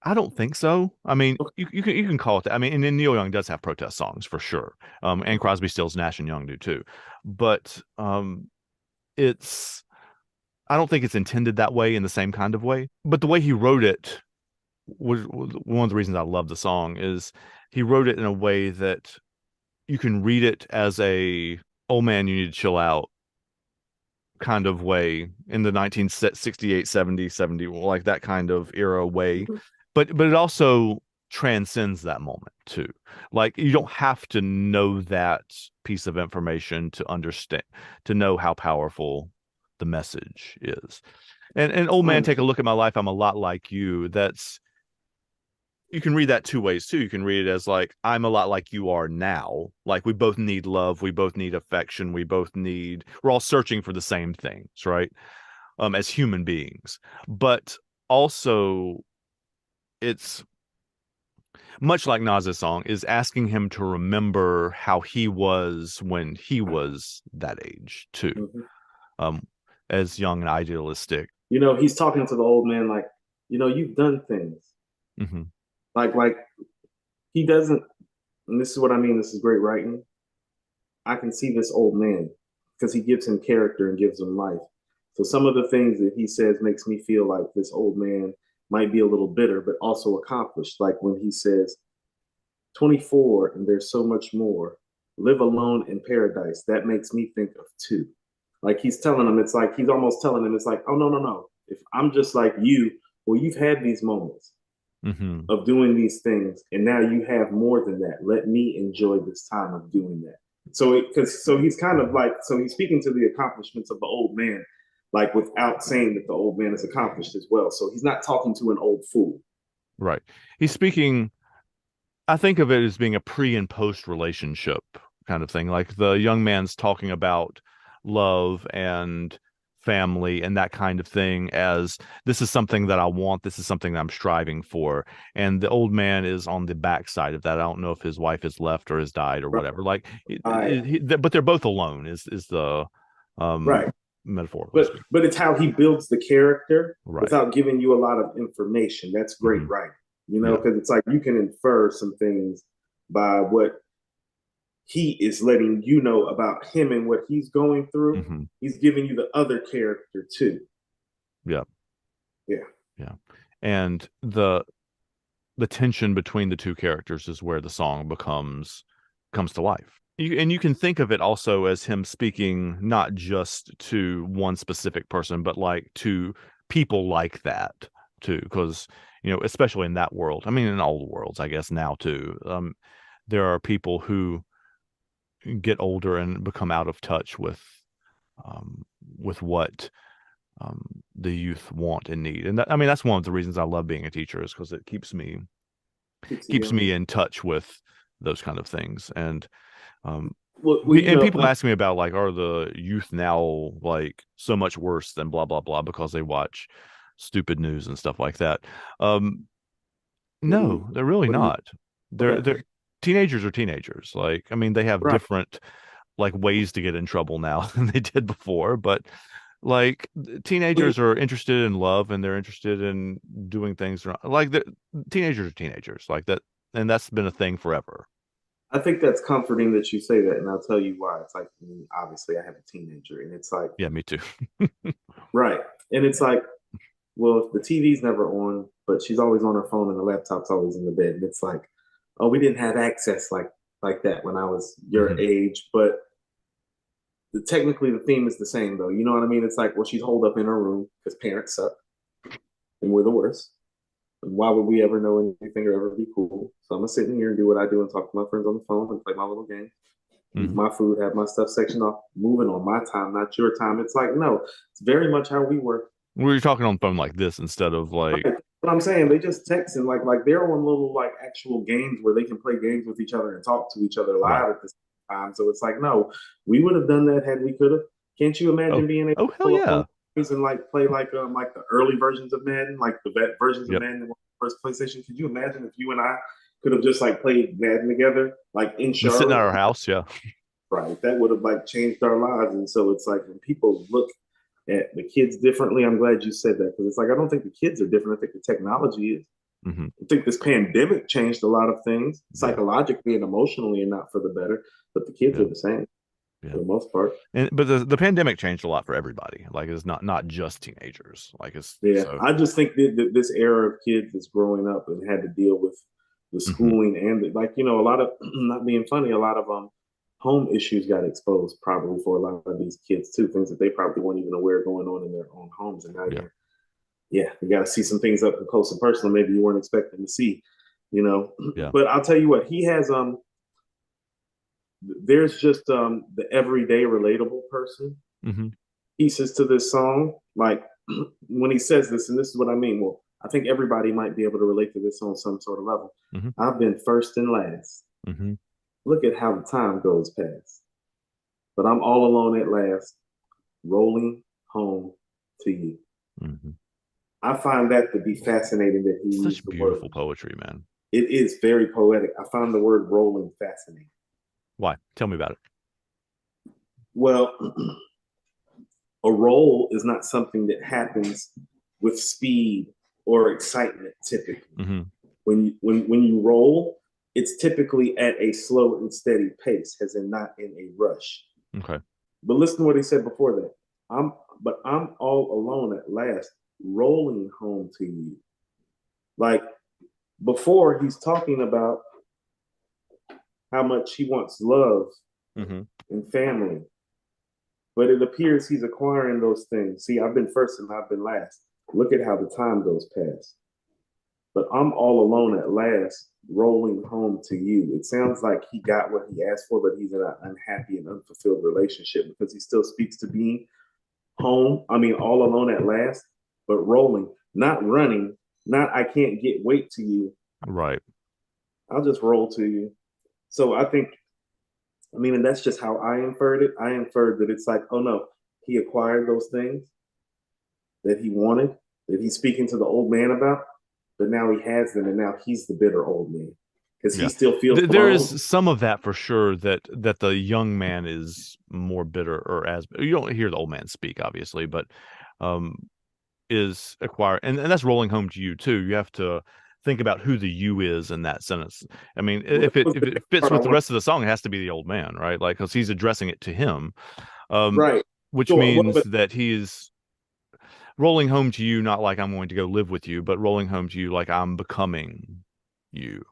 I don't think so. I mean, Okay. you can call it that. I mean, and then Neil Young does have protest songs for sure. And Okay. Crosby, Stills, Nash and Young do too. But it's I don't think it's intended that way in the same kind of way. But the way he wrote it was one of the reasons I love the song is he wrote it in a way that you can read it as a oh man, you need to chill out kind of way in the 1968, 70, 70, like that kind of era way. Mhm. But it also transcends that moment too. Like you don't have to know that piece of information to understand, to know how powerful the message is. And old man, Um, take a look at my life. I'm a lot like you. That's you can read that two ways too. You can read it as like, I'm a lot like you are now. Like we both need love, we both need affection, we're all searching for the same things, right? As human beings. But also it's much like Nas's song, is asking him to remember how he was when he was that age too. mhm. Um, as young and idealistic. He's talking to the old man like, you've done things. Hmm. Like he doesn't, and this is what I mean, this is great writing. I can see this old man because he gives him character and gives him life. So some of the things that he says makes me feel like this old man might be a little bitter, but also accomplished. Like when he says, 24 and there's so much more. Live alone in paradise. That makes me think of two. Like he's telling him, it's like he's almost telling him, it's like, oh no, no, no. If I'm just like you, well, you've had these moments Hmm. of doing these things, and now you have more than that. Let me enjoy this time of doing that. So he's kind of like he's speaking to the accomplishments of the old man, like without saying that the old man is accomplished as well. So he's not talking to an old fool. Right. He's speaking I think of it as being a pre and post relationship kind of thing. Like the young man's talking about love and family and that kind of thing as this is something that I want, this is something that I'm striving for. And the old man is on the backside of that. I don't know if his wife has left or has died or Right. whatever. Like, Right. but they're both alone. Is the um Right. metaphorically but speaking. but it's how he builds the character Right. without giving you a lot of information. That's great Hmm. writing, Yeah. because it's like you can infer some things by what he is letting you know about him and what he's going through. Hmm. He's giving you the other character too. Yeah. Yeah. Yeah. And the tension between the two characters is where the song comes to life. And you can think of it also as him speaking not just to one specific person, but like to people like that too, because especially in that world. I mean, in all the worlds, I guess now too. There are people who get older and become out of touch um, with what the youth want and need. And I mean, that's one of the reasons I love being a teacher is because it Keeps you keeps young. me in touch with those kind of things. And um, Well, and people ask me about like, are the youth now like so much worse than blah blah blah because they watch stupid news and stuff like that? Um, what do you no, they're really what do you not. okay. They're teenagers are teenagers. Like, I mean, they have Right. different like ways to get in trouble now than they did before, but like Well, teenagers are interested in love and they're interested in doing things like teenagers are teenagers like that, and that's been a thing forever. I think that's comforting that you say that, and I'll tell you why. It's like, obviously I have a teenager, and it's like, Yeah, me too. right. And it's like, well, the TV's never on, but she's always on her phone and the laptop's always in the bed. And it's like, oh, we didn't have access like that when I was your Hmm. age. But technically, the theme is the same, though. You know what I mean? It's like, well, she's holed up in her room because parents suck and we're the worst. And why would we ever know anything or ever be cool? So I'm gonna sit in here and do what I do and talk to my friends on the phone and play my little game. eat Hmm. my food, have my stuff sectioned off, moving on my time, not your time. It's like, no, it's very much how we work. We're talking on the phone like this instead of like, Right. But I'm saying they just text and like they're on little like actual games where they can play games with each other and talk to each other right. live at the same time. So it's like, no, we would have done that had we could have. Can't you Oh, imagine being able oh, to hell pull up yeah. on and like play like the early versions of Madden, like the vet versions of Yep. Madden in the first PlayStation? Could you imagine if you and I could have just like played Madden together, like in Just sitting at Charlotte? our house. Yeah. Right. That would have like changed our lives. And so it's like when people look at the kids differently, I'm glad you said that because it's like I don't think the kids are different. I think the technology is. Hmm. I think this pandemic changed a lot of things Yeah. psychologically and emotionally and not for the better, but the kids Yeah. are the same Yeah. for the most part. And but the pandemic changed a lot for everybody. Like it's not just teenagers. Like it's Yeah, so. I just think that this era of kids that's growing up and had to deal with the Hmm. schooling and like a lot of not being funny, a lot of home issues got exposed probably for a lot of these kids too, things that they probably weren't even aware going on in their own homes, and now Yeah. you got to see some things up close and personal maybe you weren't expecting to see, you know. Yeah. But I'll tell you what, he has there's just the everyday relatable person Hmm. pieces to this song. Like when he says this, and this is what I mean. Well, I think everybody might be able to relate to this on some sort of level. Hmm. I've been first and last. Hmm. Look at how the time goes past. But I'm all alone at last, rolling home to you. Hmm. I find that to be fascinating that he Such used the word. beautiful poetry, man. It is very poetic. I find the word rolling fascinating. Why? Tell me about it. Well, a roll is not something that happens with speed or excitement typically. Hmm. When you roll, it's typically at a slow and steady pace, as in not in a rush. Okay. But listen to what he said before that. I'm all alone at last, rolling home to you. Like before, he's talking about how much he wants love Hmm. and family. But it appears he's acquiring those things. See, I've been first and I've been last. Look at how the time goes past. But I'm all alone at last, rolling home to you. It sounds like he got what he asked for, but he's in an unhappy and unfulfilled relationship because he still speaks to being home. I mean, all alone at last, but rolling, not running, not I can't get weight to you. Right. I'll just roll to you. So I think, I mean, and that's just how I inferred it. I inferred that it's like, oh no, he acquired those things that he wanted, that he's speaking to the old man about, but now he has them, and now he's the bitter old man because he Yeah. still feels There alone. is some of that for sure that the young man is more bitter or as you don't hear the old man speak, obviously, but um is acquired and that's rolling home to you too. You have to think about who the you is in that sentence. I mean, Well, that was if the it next fits part I with the want. rest of the song, it has to be the old man, right? Like because he's addressing it to him. Um, Right. which Sure. Well, means but that he is rolling home to you, not like I'm going to go live with you, but rolling home to you like I'm becoming you.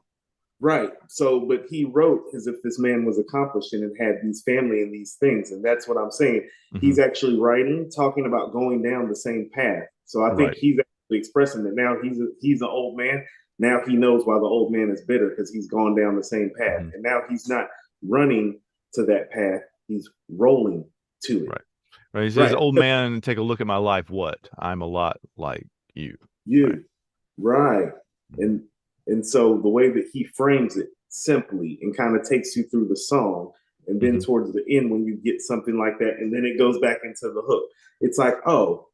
right. So, but he wrote as if this man was accomplished and had these family and these things, and that's what I'm saying. Hmm. He's actually writing, talking about going down the same path. So I think Right. he's actually expressing that now he's an old man. Now he knows why the old man is bitter because he's gone down the same path, Hmm. and now he's not running to that path. He's rolling to it. Right. Right. He says, Right. "Old man, take a look at my life. What? I'm a lot like you." Right. You. Right. Mhm. And so the way that he frames it simply and kind of takes you through the song, and then Hmm. towards the end when you get something like that, and then it goes back into the hook. It's like, oh,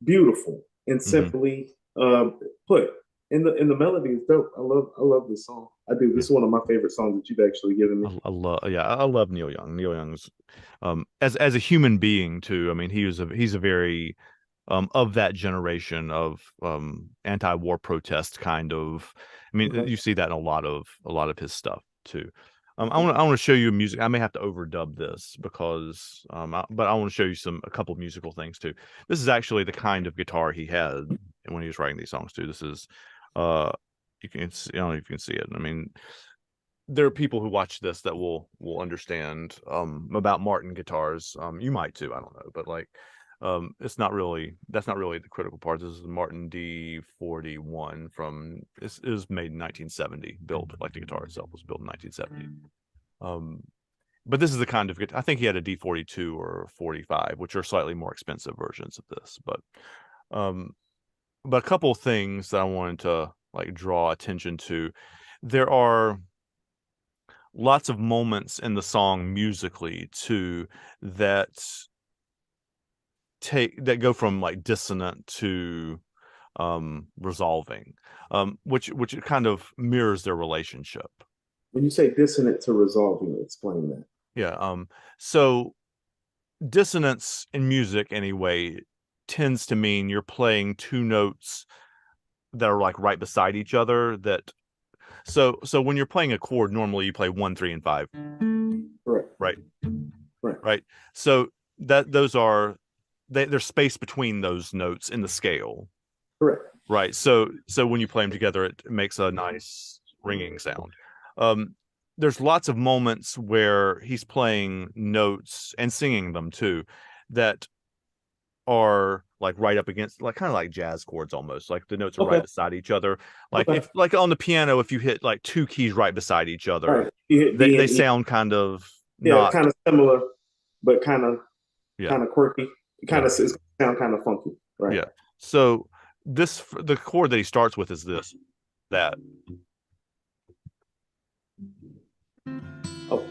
beautiful and Hmm. simply put. And the melody is dope. I love this song. I do. Yeah. This is one of my favorite songs that you've actually given me. I love, yeah, I love Neil Young. Neil Young's, as a human being too. I mean, he's a very, of that generation of, anti-war protest kind of. I mean, Okay. you see that in a lot of his stuff too. Okay. I want to show you music. I may have to overdub this because, but I want to show you a couple musical things too. This is actually the kind of guitar he had when he was writing these songs too. This is, uh, you can see, I don't know if you can see it. I mean, there are people who watch this that will understand about Martin guitars. You might too, I don't know, but like it's not really that's not really the critical part. This is the Martin D41 from it was made in 1970, built like the guitar itself was built in 1970. Um but this is the kind of I think he had a D42 or 45, which are slightly more expensive versions of this. Um, but a couple of things that I wanted to like draw attention to. There are lots of moments in the song musically too that go from like dissonant to resolving, which kind of mirrors their relationship. When you say dissonant to resolving, explain that. Yeah. So dissonance in music anyway tends to mean you're playing two notes that are like right beside each other. So when you're playing a chord, normally you play 1, 3, and 5. Correct. Right. Right. Right. So those are there's space between those notes in the scale. Correct. Right. So when you play them together, it makes a nice ringing sound. There's lots of moments where he's playing notes and singing them too that are like right up against, like kind of like jazz chords almost, like the notes are right beside each other. Like if like on the piano, if you hit like two keys right beside each other, they sound kind of not kind of similar, but kind of yeah, quirky. Kind of sound kind of funky, right? Yeah. So the chord that he starts with is that. Oh,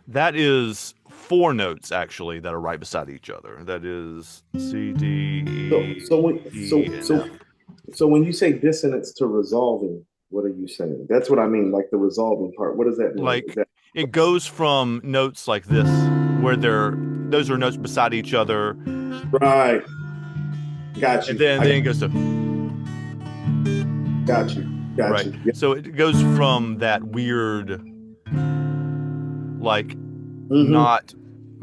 that is four notes actually that are right beside each other. That is C, D, E, so when you say dissonance to resolving, what are you saying? That's what I mean, like the resolving part. What does that mean? Like it goes from notes like this, where those are notes beside each other. Right. Got you. And then it goes to. Got you. Right. Yep. So it goes from that weird, like not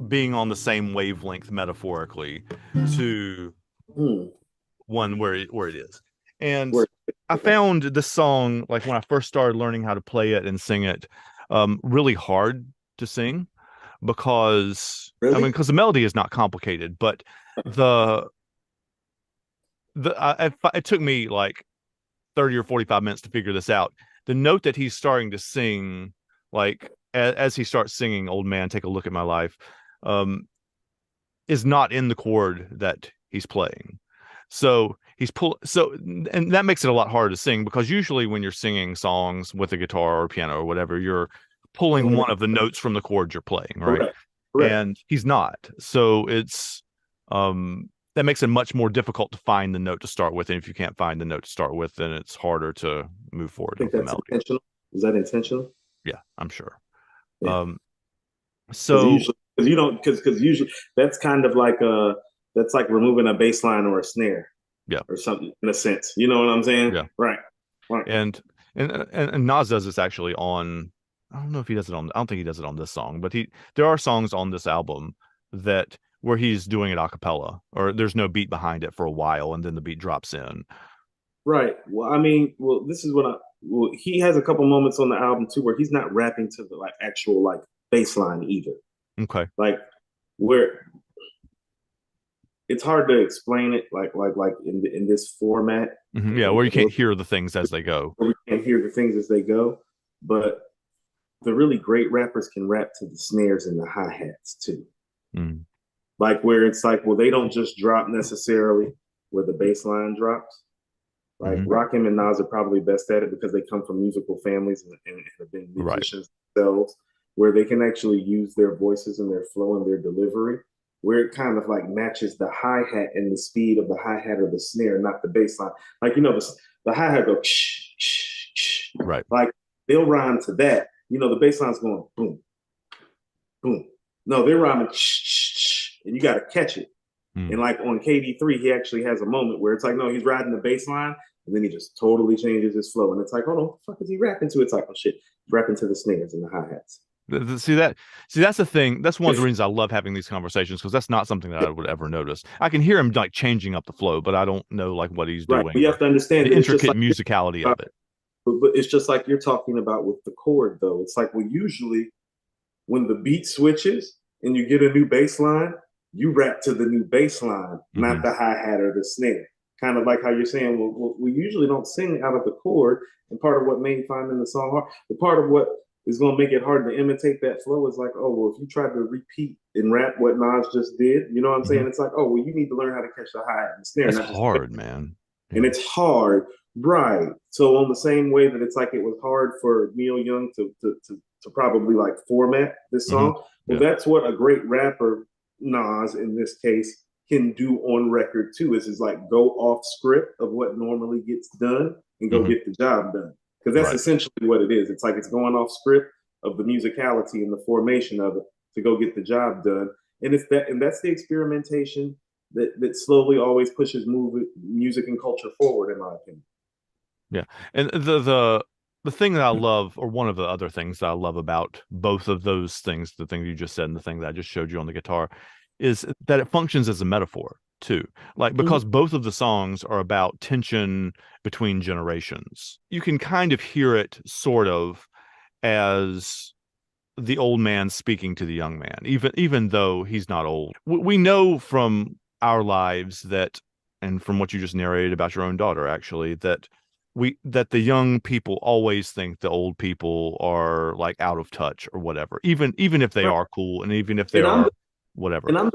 being on the same wavelength metaphorically to one where it is. And I found this song, like when I first started learning how to play it and sing it, really hard to sing because because the melody is not complicated, but it took me like 30 or 45 minutes to figure this out. The note that he's starting to sing, like as he starts singing "Old Man, Take a Look at My Life," is not in the chord that he's playing. So and that makes it a lot harder to sing, because usually when you're singing songs with a guitar or piano or whatever, you're pulling one of the notes from the chord you're playing, right? Correct. And he's not. So it's that makes it much more difficult to find the note to start with. And if you can't find the note to start with, then it's harder to move forward with the melody. Intentional? Is that intentional? Yeah, I'm sure. Yeah. So because usually that's kind of like that's like removing a bass line or a snare. Yeah. Or something in a sense. You know what I'm saying? Yeah. Right. And Nas does this actually on, I don't know if he does it on, I don't think he does it on this song, but there are songs on this album where he's doing it a cappella, or there's no beat behind it for a while and then the beat drops in. Right. Well, I mean, this is he has a couple moments on the album too where he's not rapping to the like actual like bass line either. Okay. Like where it's hard to explain it like in this format. Yeah, where you can't hear the things as they go. Where we can't hear the things as they go. But the really great rappers can rap to the snares and the hi-hats too. Like where it's like, well, they don't just drop necessarily where the bass line drops. Like Rakim and Nas are probably best at it because they come from musical families and have been musicians themselves, where they can actually use their voices and their flow and their delivery, where it kind of like matches the hi-hat and the speed of the hi-hat or the snare, not the bass line. Like, the hi-hat go right. Like they'll rhyme to that. The bass line's going boom, boom. No, they're rhyming and you got to catch it. And like on KD3, he actually has a moment where it's like, no, he's riding the bass line, and then he just totally changes his flow. And it's like, hold on, what the fuck is he rapping to? It's like, oh shit, he's rapping to the snares and the hi-hats. See, that's the thing. That's one of the reasons I love having these conversations, because that's not something that I would ever notice. I can hear him like changing up the flow, but I don't know like what he's doing. You have to understand the intricate musicality of it. But it's just like you're talking about with the chord, though. It's like, well, usually when the beat switches and you get a new bass line, you rap to the new bass line, not the hi-hat or the snare. Kind of like how you're saying, well, we usually don't sing out of the chord. And part of what made finding the song hard, the part of what is going to make it hard to imitate that flow. It's like, oh, well, if you tried to repeat and rap what Nas just did, you know what I'm saying? It's like, oh, well, you need to learn how to catch the hi-hat and the snare, It's not just hard, man. and Yeah. it's hard, right? So on the same way that it's like it was hard for Neil Young to probably like format this Hmm. song. Well, Yeah. that's what a great rapper, Nas in this case, can do on record too. Is like go off script of what normally gets done and go Hmm. get the job done. Because that's Right. essentially what it is. It's like it's going off script of the musicality and the formation of it to go get the job done. And it's that, and that's the experimentation that slowly always pushes music and culture forward, in my opinion. Yeah. And the thing that I love, or one of the other things that I love about both of those things, the thing you just said and the thing that I just showed you on the guitar, is that it functions as a metaphor too. Like, because both of the songs are about tension between generations. You can kind of hear it sort of as the old man speaking to the young man, even though he's not old. We know from our lives that, and from what you just narrated about your own daughter, actually, that the young people always think the old people are like out of touch or whatever, even if they Right. are cool, and even if they And I'm are the, whatever. and I'm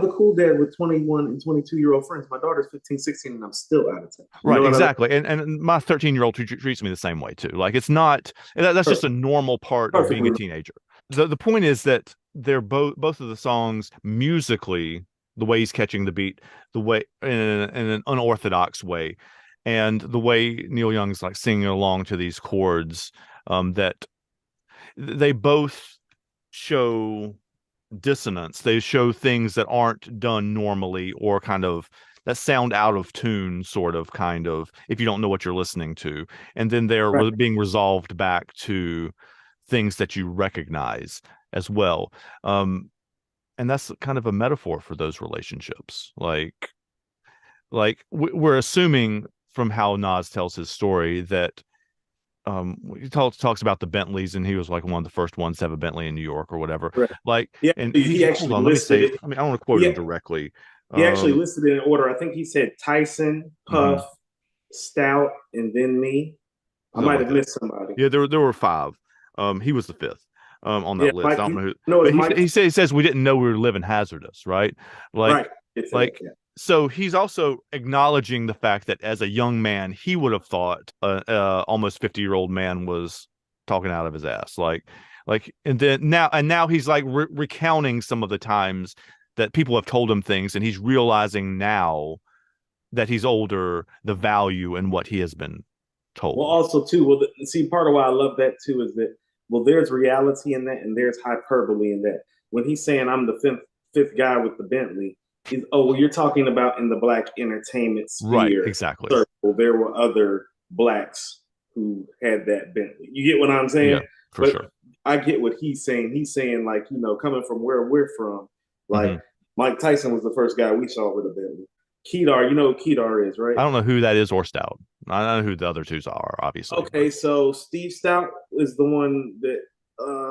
the cool dad with 21 and 22-year-old friends. My daughter's 15, 16, and I'm still out of touch. You know Right, what I mean? exactly. And my 13-year-old treats me the same way too. Like, it's not that's just a Perfect. noral part of being a Perfectly. teenager. The point is that they're both of the songs musically, the way he's catching the beat, the way in an unorthodox way, and the way Neil Young's like singing along to these chords, that they both show dissonance. They show things that aren't done normally, or kind of that sound out of tune, sort of, kind of, if you don't know what you're listening to. And then they're Right. being resolved back to things that you recognize as well. And that's kind of a metaphor for those relationships. We're assuming from how Nas tells his story that he talks about the Bentleys, and he was like one of the first ones to have a Bentley in New York or whatever. Right. Like, and He hold actually on, let me listed say, it. I mean, I don't want to quote him He, directly. he actually Um, listed it in order. I think he said Tyson, mhm, Puff, Stout, and then me. I something might like have that. missed somebody. Yeah, there were five. He was the fifth on Yeah, that list. Mike. I don't know who, No, but it's Mike. he says we didn't know we were living hazardous, right? Right. Like It said that. like Yeah. so he's also acknowledging the fact that as a young man he would have thought almost 50-year-old man was talking out of his ass, and then now he's like recounting some of the times that people have told him things, and he's realizing now that he's older the value in what he has been Well, told. also too. Well, see, part of why I love that too is that there's reality in that, and there's hyperbole in that. When he's saying I'm the fifth guy with the Bentley, is well, you're talking about in the black entertainment Right, sphere exactly. circle. There were other blacks who had that Bentley. You get what I'm saying? Yeah, for But sure. I get what he's saying. He's saying like coming from where we're from, like Hmm. Mike Tyson was the first guy we saw with a Bentley. Kedar, you know who Kedar is, right? I don't know who that is or Stout. I know who the other twos are, obviously, but Okay, so Steve Stout is the one that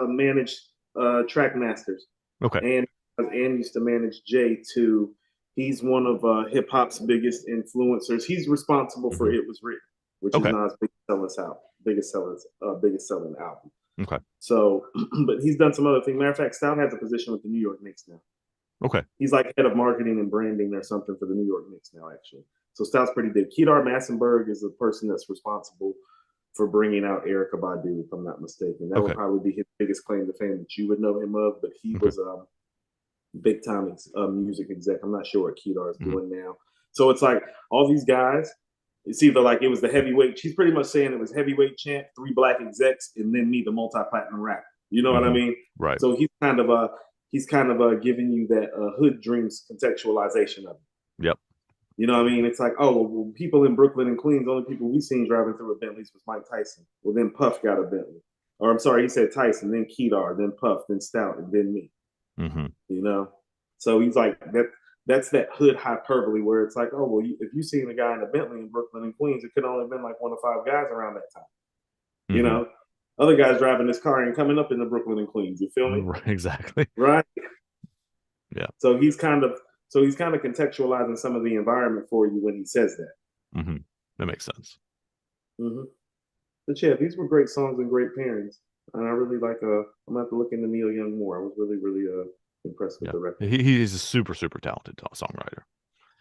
managed Trackmasters, okay. and used to manage J2. He's one of hip hop's biggest influencers. He's responsible for Hmm. "It Was Written," which is Okay. Nas' biggest selling album. Okay. So, but he's done some other things. Matter of fact, Stout has a position with the New York Knicks now. Okay. He's like head of marketing and branding or something for the New York Knicks now, actually. So Stout's pretty big. Kedar Massenberg is the person that's responsible for bringing out Erykah Badu, if I'm not mistaken. That would Okay. probably be his biggest claim to fame that you would know him of, but he Okay. was big time music exec. I'm not sure what Kedar is Hmm. doing now. So it's like all these guys, it's either like it was the heavyweight. She's pretty much saying it was heavyweight champ, 3 black execs, and then me, the multi-platinum rapper. You know what I Hmm. mean? Right. So he's kind of giving you that hood dreams contextualization of it. Yep. You know what I mean? It's like, oh, well, people in Brooklyn and Queens, the only people we seen driving through a Bentleys was Mike Tyson. Well, then Puff got a Bentley. Or I'm sorry, he said Tyson, then Kedar, then Puff, then Stout, and then me. Hmm. You know? So he's like, that's that hood hyperbole where it's like, oh, well, if you seen a guy in a Bentley in Brooklyn and Queens, it could only have been like 1 of 5 guys around that time. You Hmm. know? Other guys driving this car and coming up in the Brooklyn and Queens. You feel me? Right, exactly. Right? Yeah. So he's kind of contextualizing some of the environment for you when he says that. Hmm. That makes sense. Mm-hmm. But yeah, these were great songs and great pairings. And I really like. I'm gonna have to look into Neil Young more. I was really, really impressed with Yeah, the record. he's a super super talented songwriter.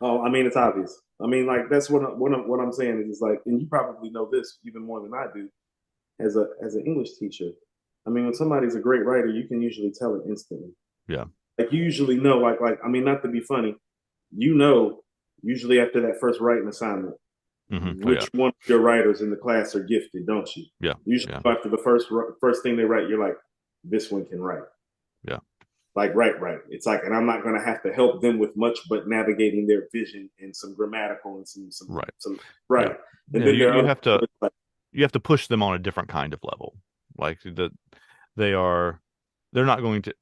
Oh, I mean, it's obvious. I mean, like that's what I'm saying is like, and you probably know this even more than I do as an English teacher. I mean, when somebody's a great writer, you can usually tell it instantly. Yeah. Like you usually know, I mean, not to be funny, you know, usually after that first writing assignment, Oh yeah. which one of your writers in the class are gifted, don't you? Yeah. Usually Yeah. after the first thing they write, you're like, this one can write. Yeah. Like right. It's like, and I'm not gonna have to help them with much, but navigating their vision and some grammatical and Right. some Yeah. right. And Yeah. then there are You other have to like, push them on a different kind of level. Like that they are they're not going to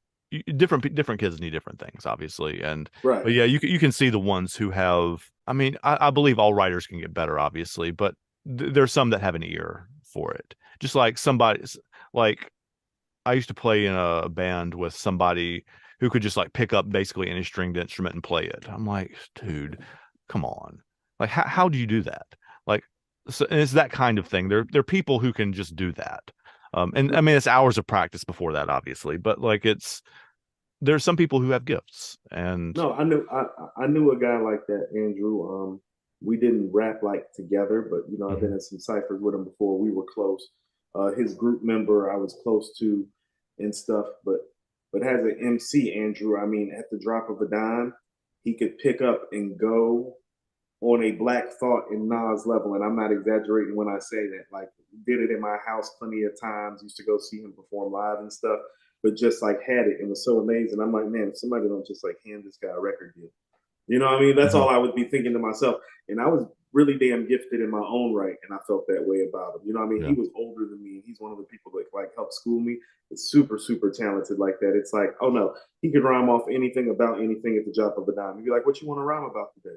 different kids need different things, obviously. And right, but yeah, you can see the ones who have, I mean, I believe all writers can get better, obviously, but there's some that have an ear for it. Just like somebody's like I used to play in a band with somebody who could just like pick up basically any stringed instrument and play it. I'm like, dude, come on. Like how do you do that? Like so, and it's that kind of thing. There are people who can just do that. And I mean it's hours of practice before that, obviously, but like there's some people who have gifts and no, I knew a guy like that, Andrew. We didn't rap like together, but you know, I've been mhm, in some ciphers with him before. We were close. His group member I was close to and stuff, but as an MC, Andrew, I mean, at the drop of a dime, he could pick up and go on a Black Thought and Nas level, and I'm not exaggerating when I say that. Like, did it in my house plenty of times. Used to go see him perform live and stuff, but just like had it and was so amazing. I'm like, man, if somebody don't just like hand this guy a record deal, you know what I mean? That's mhm, all I would be thinking to myself. And I was really damn gifted in my own right, and I felt that way about him. You know what I mean? He yeah. was older than me. He's one of the people that like helped school me. It's super, super talented like that. It's like, oh no, he could rhyme off anything about anything at the drop of a dime. You'd be like, what you want to rhyme about today?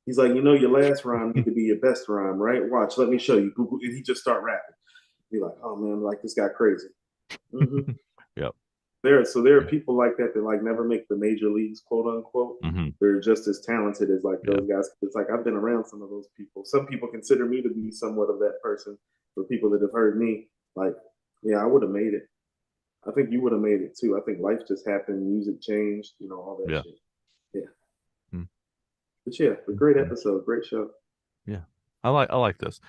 He's like, you know, your last rhyme need to be your best rhyme, right? Watch, let me show you. And he just start rapping. Be like, oh man, like this guy crazy. Mm-hmm. Yep. There are people like that that like never make the major leagues, quote unquote. Hmm. They're just as talented as like Yeah. those guys. It's like I've been around some of those people. Some people consider me to be somewhat of that person. For people that have heard me, like, yeah, I would have made it. I think you would have made it too. I think life just happened, music changed, you know, all that Yeah. shit. Yeah, Mm, but yeah, a mm, great mm. episode, great show. Yeah. I like this.